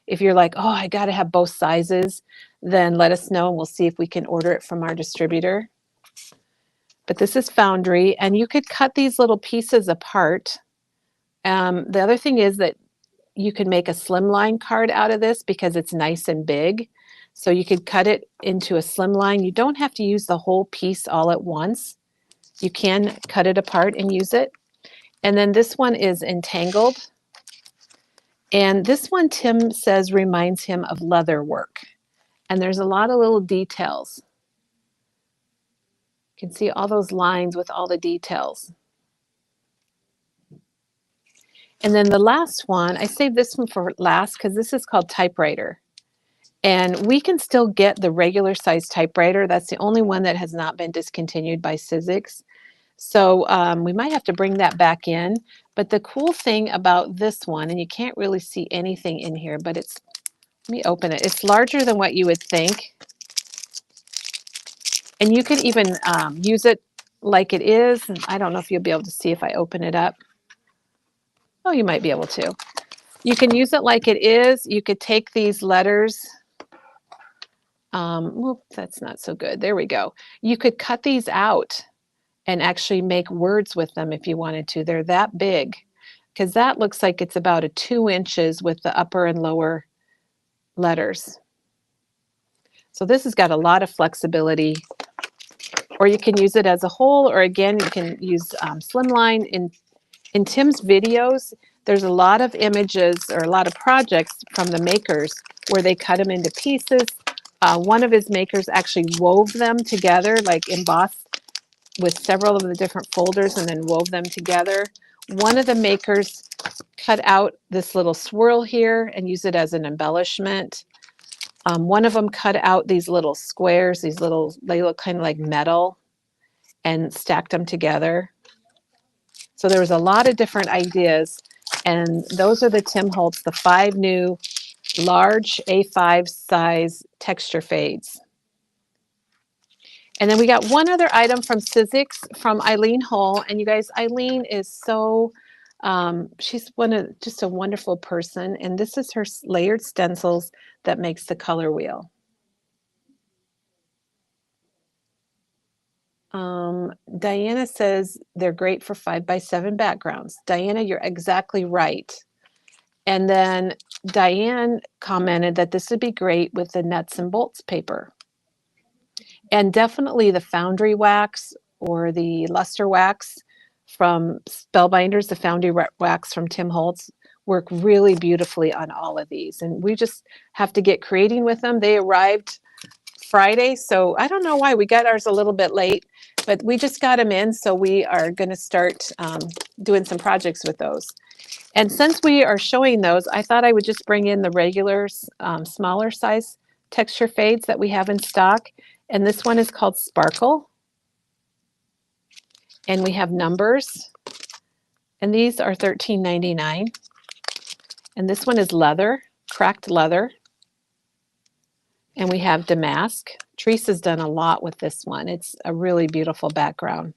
If you're like, oh, I got to have both sizes, then let us know and we'll see if we can order it from our distributor. But this is Foundry, and you could cut these little pieces apart. The other thing is that you can make a slimline card out of this because it's nice and big. So you could cut it into a slimline. You don't have to use the whole piece all at once. You can cut it apart and use it. And then this one is Entangled. And this one, Tim says, reminds him of leather work. And there's a lot of little details. You can see all those lines with all the details. And then the last one, I saved this one for last because this is called Typewriter. And we can still get the regular size typewriter. That's the only one that has not been discontinued by Sizzix. So we might have to bring that back in. But the cool thing about this one, and you can't really see anything in here, but it's, let me open it. It's larger than what you would think. And you could even use it like it is. I don't know if you'll be able to see if I open it up. Oh, you might be able to. You can use it like it is. You could take these letters. Whoop, that's not so good. There we go. You could cut these out and actually make words with them if you wanted to. They're that big, because that looks like it's about a 2 inches with the upper and lower letters. So this has got a lot of flexibility. Or you can use it as a whole, or again, you can use slimline. In Tim's videos, there's a lot of images or a lot of projects from the makers where they cut them into pieces. One of his makers actually wove them together, like embossed with several of the different folders and then wove them together. One of the makers cut out this little swirl here and used it as an embellishment. One of them cut out these little squares, they look kind of like metal, and stacked them together. So there was a lot of different ideas, and those are the Tim Holtz, the 5 new large A5 size texture fades. And then we got one other item from Sizzix from Eileen Hull. And you guys, Eileen is so, she's just a wonderful person. And this is her layered stencils that makes the color wheel. Diana says they're great for 5x7 backgrounds. Diana, you're exactly right. And then Diane commented that this would be great with the nuts and bolts paper. And definitely the foundry wax or the luster wax from Spellbinders, the foundry wax from Tim Holtz, work really beautifully on all of these. And we just have to get creating with them. They arrived Friday, so I don't know why we got ours a little bit late, but we just got them in, so we are going to start doing some projects with those. And since we are showing those, I thought I would just bring in the regular smaller size texture fades that we have in stock. And this one is called Sparkle. And we have numbers. And these are $13.99. And this one is leather, cracked leather. And we have damask. Teresa's done a lot with this one. It's a really beautiful background.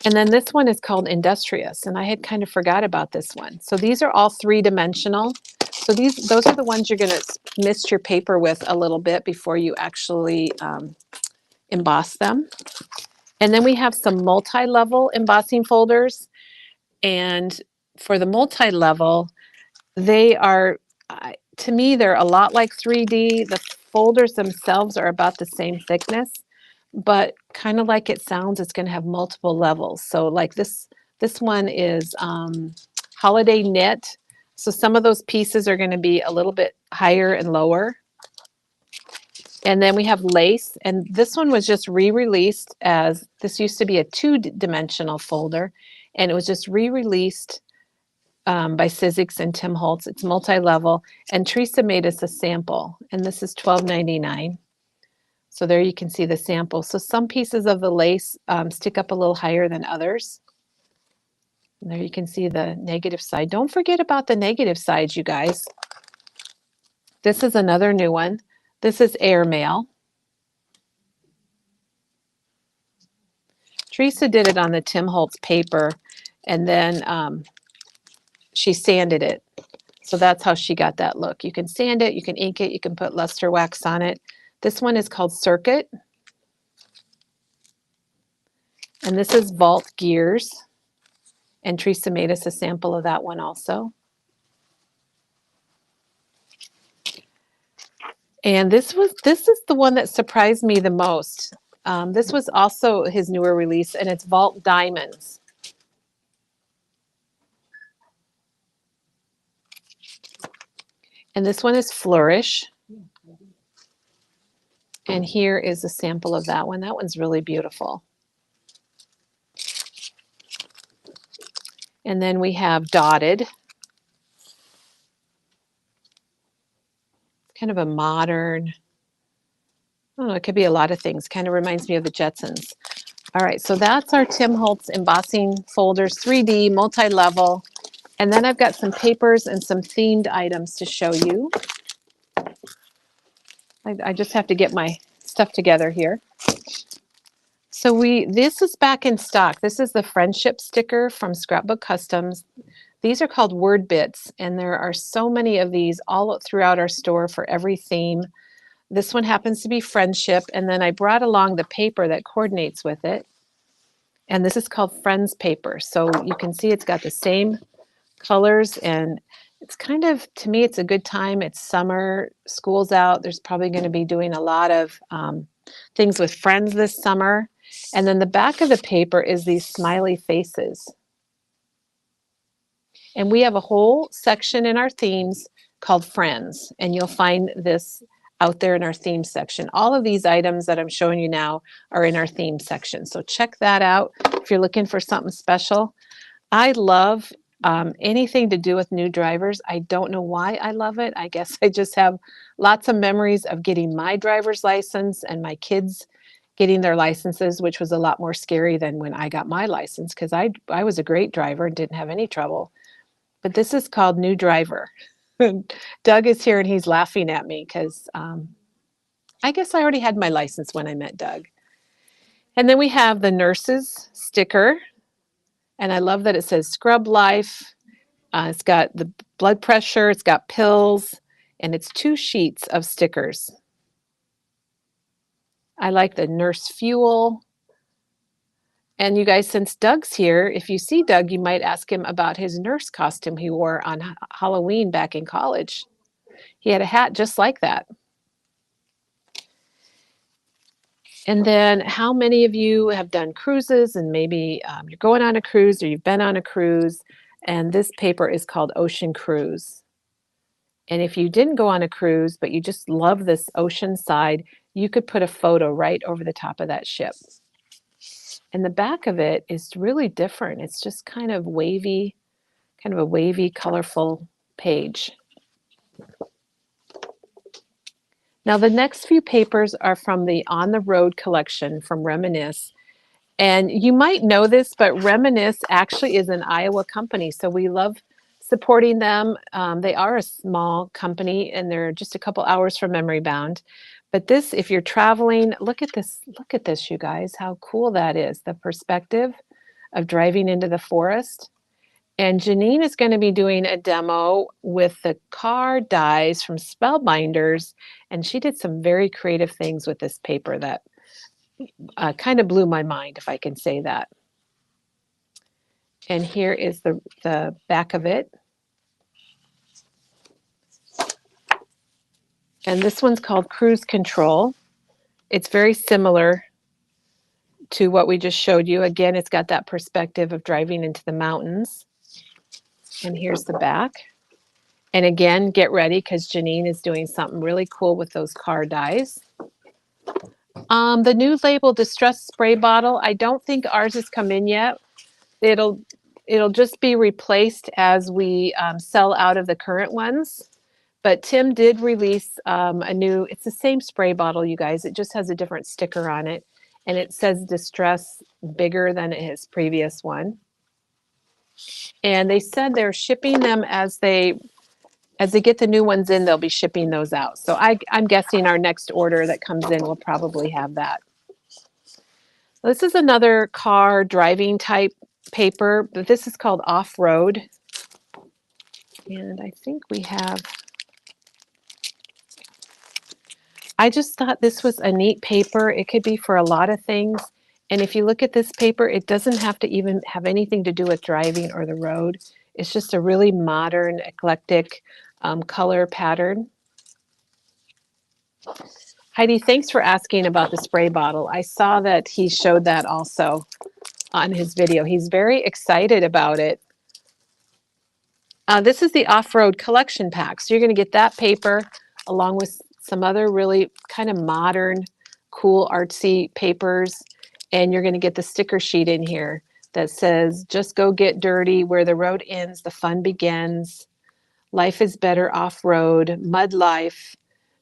And then this one is called Industrious, and I had kind of forgot about this one. So these are all 3-dimensional. So those are the ones you're going to mist your paper with a little bit before you actually emboss them. And then we have some multi-level embossing folders. And for the multi-level, they are, to me, they're a lot like 3D. The folders themselves are about the same thickness, but kind of like it sounds, it's going to have multiple levels. So like this one is holiday knit. So some of those pieces are going to be a little bit higher and lower. And then we have lace, and this one was just re-released as, this used to be a 2-dimensional folder, and it was just re-released by Sizzix and Tim Holtz. It's multi-level, and Teresa made us a sample, and this is $12.99. So there you can see the sample. So some pieces of the lace stick up a little higher than others. And there you can see the negative side. Don't forget about the negative side, you guys. This is another new one. This is airmail. Teresa did it on the Tim Holtz paper, and then she sanded it. So that's how she got that look. You can sand it, you can ink it, you can put luster wax on it. This one is called Circuit. And this is Vault Gears. And Teresa made us a sample of that one also. And this is the one that surprised me the most. This was also his newer release, and it's Vault Diamonds. And this one is Flourish. And here is a sample of that one. That one's really beautiful. And then we have Dotted. Kind of a modern, I don't know, it could be a lot of things. Kind of reminds me of the Jetsons. All right, so that's our Tim Holtz embossing folders, 3D, multi-level. And then I've got some papers and some themed items to show you. I just have to get my stuff together here. So this is back in stock. This is the friendship sticker from Scrapbook Customs. These are called Word Bits, and there are so many of these all throughout our store for every theme. This one happens to be friendship, and then I brought along the paper that coordinates with it. And this is called Friends paper. So you can see it's got the same colors, and it's kind of, to me, it's a good time. It's summer, school's out. There's probably going to be doing a lot of things with friends this summer. And then the back of the paper is these smiley faces. And we have a whole section in our themes called Friends, and you'll find this out there in our theme section. All of these items that I'm showing you now are in our theme section. So check that out if you're looking for something special. I love anything to do with new drivers. I don't know why I love it. I guess I just have lots of memories of getting my driver's license and my kids getting their licenses, which was a lot more scary than when I got my license because I was a great driver and didn't have any trouble. But this is called New Driver. Doug is here and he's laughing at me because I guess I already had my license when I met Doug. And then we have the nurses sticker. And I love that it says Scrub Life. It's got the blood pressure, it's got pills, and it's 2 sheets of stickers. I like the nurse fuel. And you guys, since Doug's here, if you see Doug, you might ask him about his nurse costume he wore on Halloween back in college. He had a hat just like that. And then how many of you have done cruises and maybe you're going on a cruise or you've been on a cruise, and this paper is called Ocean Cruise. And if you didn't go on a cruise, but you just love this ocean side, you could put a photo right over the top of that ship. And the back of it is really different. It's just kind of wavy, kind of a wavy, colorful page. Now the next few papers are from the On the Road collection from Reminisce. And you might know this, but Reminisce actually is an Iowa company. So we love supporting them. They are a small company and they're just a couple hours from Memory Bound. But this, if you're traveling, look at this, you guys, how cool that is. The perspective of driving into the forest. And Janine is going to be doing a demo with the car dies from Spellbinders. And she did some very creative things with this paper that kind of blew my mind, if I can say that. And here is the back of it. And this one's called Cruise Control. It's very similar to what we just showed you. Again, it's got that perspective of driving into the mountains. And here's the back. And again, get ready because Janine is doing something really cool with those car dies. The new label Distress Spray Bottle, I don't think ours has come in yet. It'll just be replaced as we sell out of the current ones. But Tim did release a new, it's the same spray bottle, you guys. It just has a different sticker on it. And it says Distress bigger than his previous one. And they said they're shipping them as they get the new ones in, they'll be shipping those out. So I'm guessing our next order that comes in will probably have that. This is another car driving type paper, but this is called Off-Road. And I think we have, I just thought this was a neat paper. It could be for a lot of things. And if you look at this paper, it doesn't have to even have anything to do with driving or the road. It's just a really modern, eclectic color pattern. Heidi, thanks for asking about the spray bottle. I saw that he showed that also on his video. He's very excited about it. This is the off-road collection pack. So you're going to get that paper along with some other really kind of modern, cool, artsy papers. And you're going to get the sticker sheet in here that says, just go get dirty. Where the road ends, the fun begins. Life is better off-road, mud life.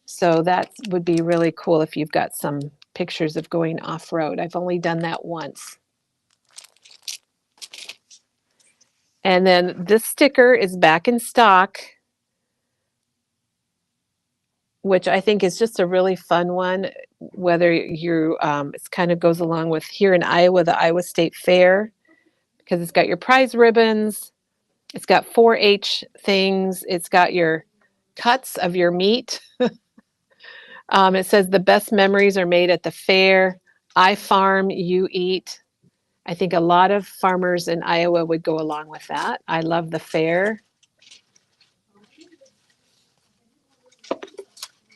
So that would be really cool if you've got some pictures of going off-road. I've only done that once. And then this sticker is back in stock, which I think is just a really fun one, whether you, it kind of goes along with here in Iowa, the Iowa State Fair, because it's got your prize ribbons, it's got 4-H things, it's got your cuts of your meat. It says the best memories are made at the fair. I farm, you eat. I think a lot of farmers in Iowa would go along with that. I love the fair.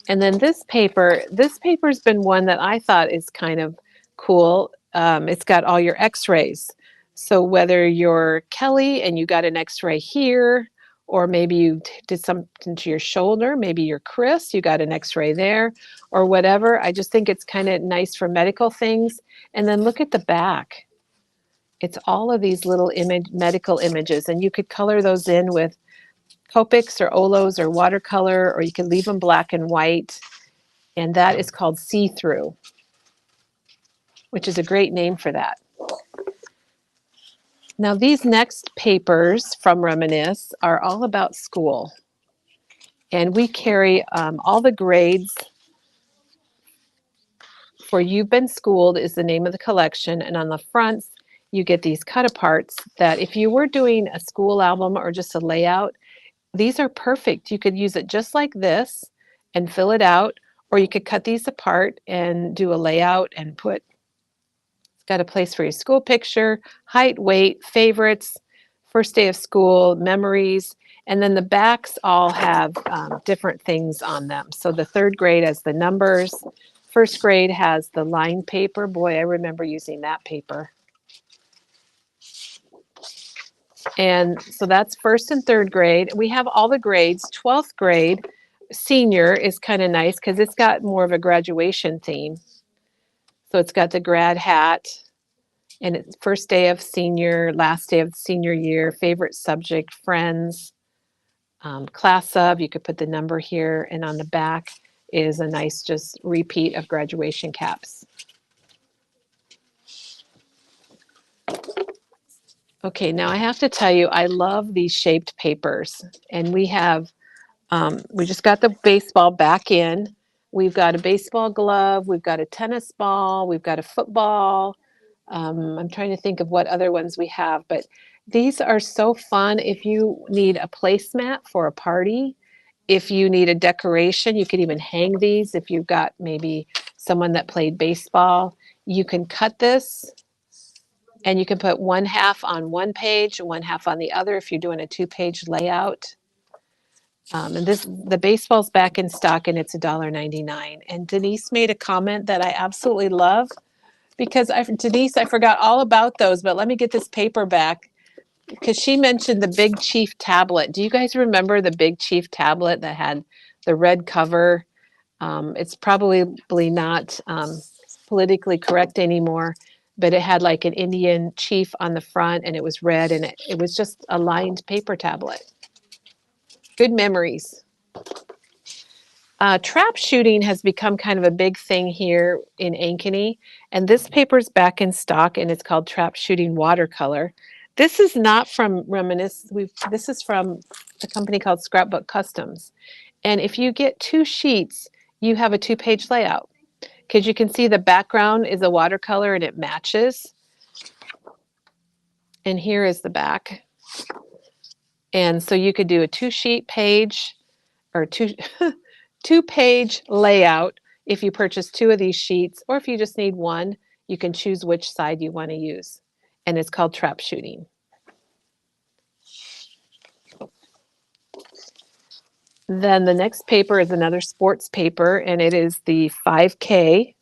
And then this paper's been one that I thought is kind of cool. It's got all your x-rays. So whether you're Kelly and you got an x-ray here, or maybe you did something to your shoulder, maybe you're Chris, you got an x-ray there, or whatever. I just think it's kind of nice for medical things. And then look at the back. It's all of these little medical images, and you could color those in with Copics or Olos or watercolor, or you could leave them black and white. And that is called see-through, which is a great name for that. Now, these next papers from Reminisce are all about school. And we carry all the grades for You've Been Schooled is the name of the collection. And on the fronts, you get these cut-aparts that if you were doing a school album or just a layout, these are perfect. You could use it just like this and fill it out, or you could cut these apart and do a layout and put, it's got a place for your school picture, height, weight, favorites, first day of school, memories, and then the backs all have different things on them. So the third grade has the numbers, first grade has the lined paper. Boy, I remember using that paper. And so that's first and third grade. We have all the grades. 12th grade, senior is kind of nice because it's got more of a graduation theme. So it's got the grad hat, and it's first day of senior, last day of senior year, favorite subject, friends, class of, you could put the number here, and on the back is a nice just repeat of graduation caps. Okay, now I have to tell you, I love these shaped papers, and we have, we just got the baseball back in. We've got a baseball glove, we've got a tennis ball, we've got a football. I'm trying to think of what other ones we have, but these are so fun. If you need a placemat for a party, if you need a decoration, you can even hang these. If you've got maybe someone that played baseball, you can cut this and you can put one half on one page and one half on the other if you're doing a 2-page layout. And the baseball's back in stock and it's $1.99. And Denise made a comment that I absolutely love because Denise, I forgot all about those, but let me get this paper back because she mentioned the Big Chief tablet. Do you guys remember the Big Chief tablet that had the red cover? It's probably not politically correct anymore, but it had like an Indian chief on the front and it was red and it was just a lined paper tablet. Good memories. Trap shooting has become kind of a big thing here in Ankeny, and this paper's back in stock and it's called Trap Shooting Watercolor. This is not from Reminisce. This is from a company called Scrapbook Customs. And if you get 2 sheets, you have a 2-page layout because you can see the background is a watercolor and it matches. And here is the back. And so you could do a 2-sheet page or 2-page layout if you purchase 2 of these sheets, or if you just need one, you can choose which side you want to use. And it's called Trap Shooting. Then the next paper is another sports paper, and it is the 5K.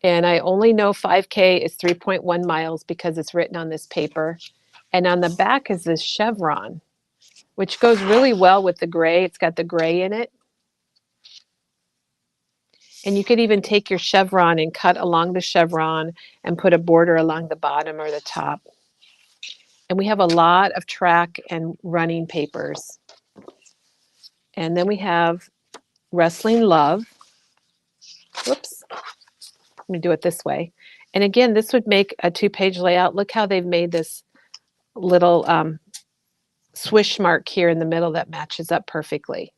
And I only know 5K is 3.1 miles because it's written on this paper. And on the back is this chevron, which goes really well with the gray. It's got the gray in it. And you could even take your chevron and cut along the chevron and put a border along the bottom or the top. And we have a lot of track and running papers. And then we have Wrestling Love. Whoops. Let me do it this way. And again, this would make a 2-page layout. Look how they've made this little swish mark here in the middle that matches up perfectly.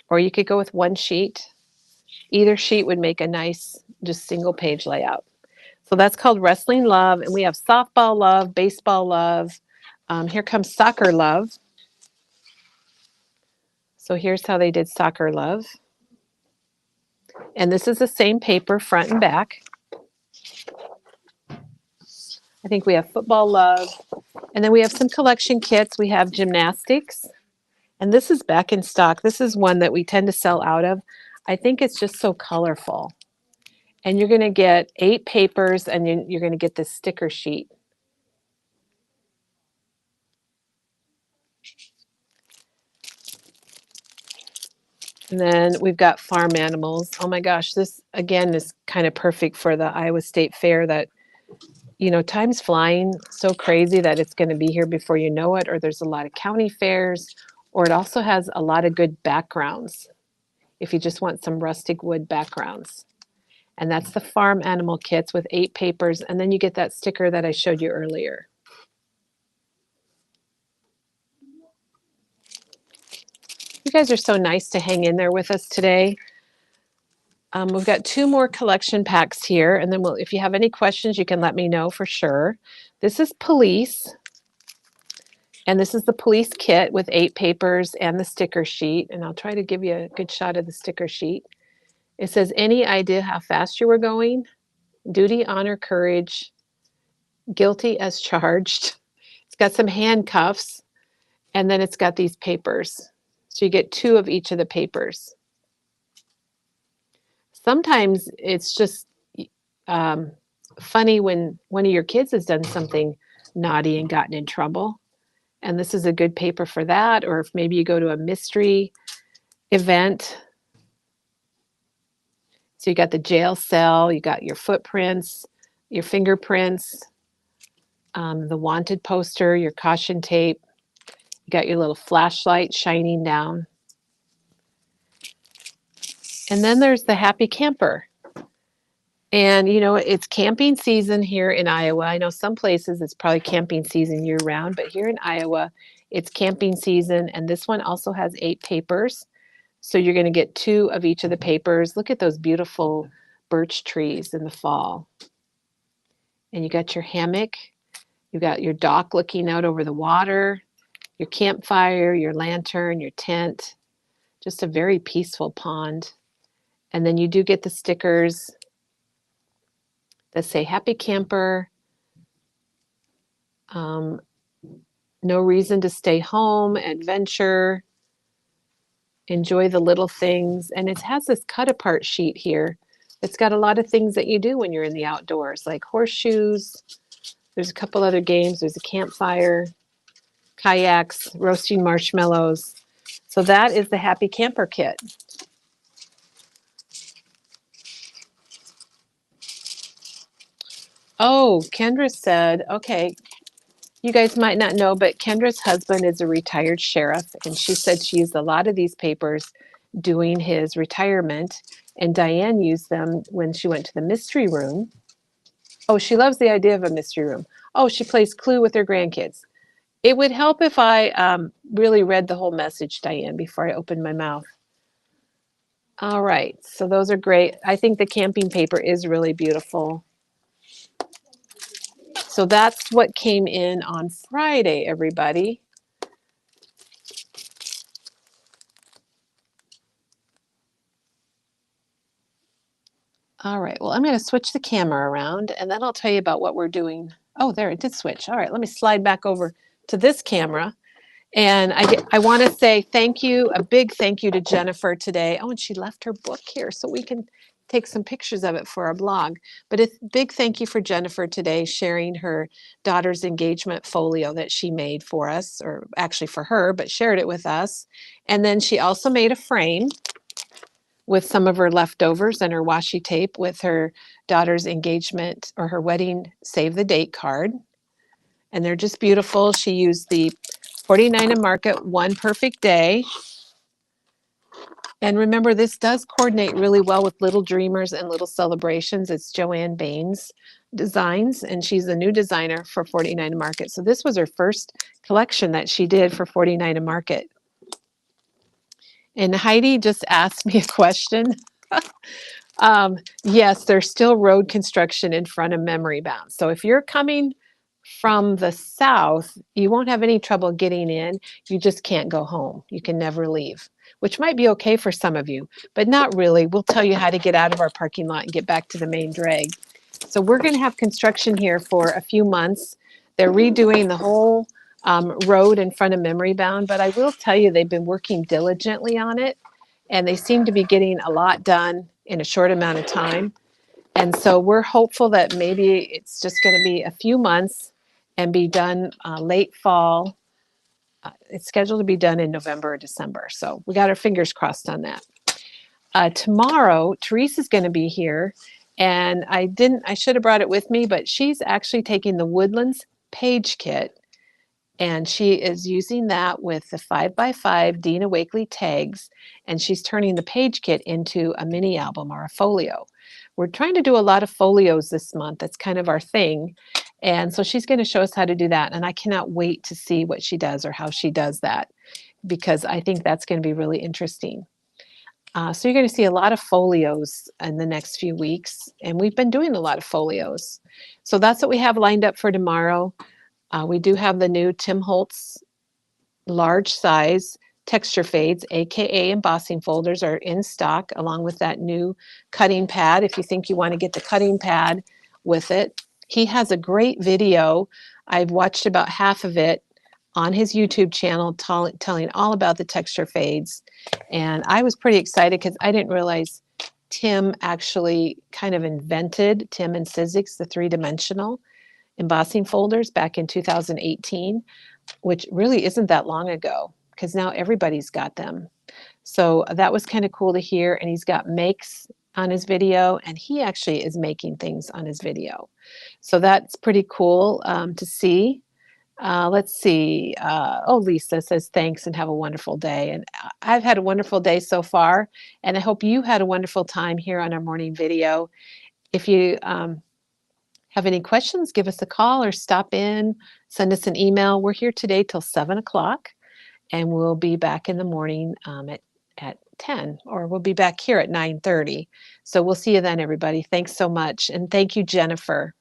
Or you could go with 1 sheet. Either sheet would make a nice, just single-page layout. So that's called Wrestling Love. And we have Softball Love, Baseball Love. Here comes Soccer Love. So here's how they did Soccer Love. And this is the same paper, front and back. I think we have Football Love. And then we have some collection kits. We have Gymnastics. And this is back in stock. This is one that we tend to sell out of. I think it's just so colorful. And you're going to get 8 papers, and you're going to get this sticker sheet. And then we've got farm animals. Oh my gosh, this again is kind of perfect for the Iowa State Fair. That, you know, time's flying so crazy that it's going to be here before you know it, or there's a lot of county fairs, or it also has a lot of good backgrounds if you just want some rustic wood backgrounds. And that's the farm animal kits with 8 papers, and then you get that sticker that I showed you earlier. You guys are so nice to hang in there with us today. We've got 2 more collection packs here, and then if you have any questions, you can let me know for sure. This is police, and this is the police kit with 8 papers and the sticker sheet, and I'll try to give you a good shot of the sticker sheet. It says, any idea how fast you were going? Duty, honor, courage, guilty as charged. It's got some handcuffs, and then it's got these papers. So you get 2 of each of the papers. Sometimes it's just funny when one of your kids has done something naughty and gotten in trouble. And this is a good paper for that. Or if maybe you go to a mystery event. So you got the jail cell, you got your footprints, your fingerprints, the wanted poster, your caution tape. You got your little flashlight shining down. And then there's the happy camper. And, you know, it's camping season here in Iowa. I know some places it's probably camping season year round, but here in Iowa, it's camping season. And this one also has 8 papers. So you're going to get 2 of each of the papers. Look at those beautiful birch trees in the fall. And you got your hammock. You got your dock looking out over the water, your campfire, your lantern, your tent. Just a very peaceful pond. And then you do get the stickers that say happy camper, no reason to stay home, adventure, enjoy the little things. And it has this cut apart sheet here. It's got a lot of things that you do when you're in the outdoors, like horseshoes. There's a couple other games. There's a campfire, kayaks, roasting marshmallows. So that is the happy camper kit. Oh, Kendra said, okay, you guys might not know, but Kendra's husband is a retired sheriff, and she said she used a lot of these papers doing his retirement, and Diane used them when she went to the mystery room. Oh, she loves the idea of a mystery room. Oh, she plays Clue with her grandkids. It would help if I really read the whole message, Diane, before I open my mouth. All right, so those are great. I think the camping paper is really beautiful. So that's what came in on Friday, everybody. All right, well, I'm going to switch the camera around, and then I'll tell you about what we're doing. Oh, there, it did switch. All right, let me slide back over to this camera. And I want to say thank you, a big thank you to Jennifer today. Oh, and she left her book here so we can take some pictures of it for our blog. But a big thank you for Jennifer today sharing her daughter's engagement folio that she made for us, or actually for her, but shared it with us. And then she also made a frame with some of her leftovers and her washi tape with her daughter's engagement or her wedding save the date card. And they're just beautiful. She used the 49 and Market One Perfect Day. And remember, this does coordinate really well with Little Dreamers and Little Celebrations. It's Joanne Bain's designs, and she's the new designer for 49 and Market. So this was her first collection that she did for 49 and Market. And Heidi just asked me a question. Yes, there's still road construction in front of Memory Bound. So if you're coming from the south, you won't have any trouble getting in. You just can't go home. You can never leave, which might be okay for some of you, but not really. We'll tell you how to get out of our parking lot and get back to the main drag. So we're going to have construction here for a few months. They're redoing the whole road in front of Memory Bound, but I will tell you they've been working diligently on it, and they seem to be getting a lot done in a short amount of time. And so we're hopeful that maybe it's just going to be a few months and be done late fall. It's scheduled to be done in November or December. So we got our fingers crossed on that. Tomorrow, Teresa's going to be here. And I should have brought it with me, but she's actually taking the Woodlands page kit, and she is using that with the 5x5 Dina Wakley tags, and she's turning the page kit into a mini album or a folio. We're trying to do a lot of folios this month. That's kind of our thing. And so she's going to show us how to do that. And I cannot wait to see what she does or how she does that, because I think that's going to be really interesting. So you're going to see a lot of folios in the next few weeks, and we've been doing a lot of folios. So that's what we have lined up for tomorrow. We do have the new Tim Holtz large size texture fades, aka embossing folders, are in stock, along with that new cutting pad if you think you want to get the cutting pad with it. He has a great video. I've watched about half of it on his YouTube channel telling all about the texture fades. And I was pretty excited because I didn't realize Tim actually kind of invented Tim and Sizzix, the three-dimensional embossing folders, back in 2018, which really isn't that long ago, because now everybody's got them. So that was kind of cool to hear. And he's got makes on his video, and he actually is making things on his video. So that's pretty cool to see. Let's see. Lisa says thanks and have a wonderful day. And I've had a wonderful day so far, and I hope you had a wonderful time here on our morning video. If you have any questions, give us a call or stop in, send us an email. We're here today till 7 o'clock, and we'll be back in the morning at 10, or we'll be back here at 9:30. So we'll see you then, everybody. Thanks so much. And thank you, Jennifer.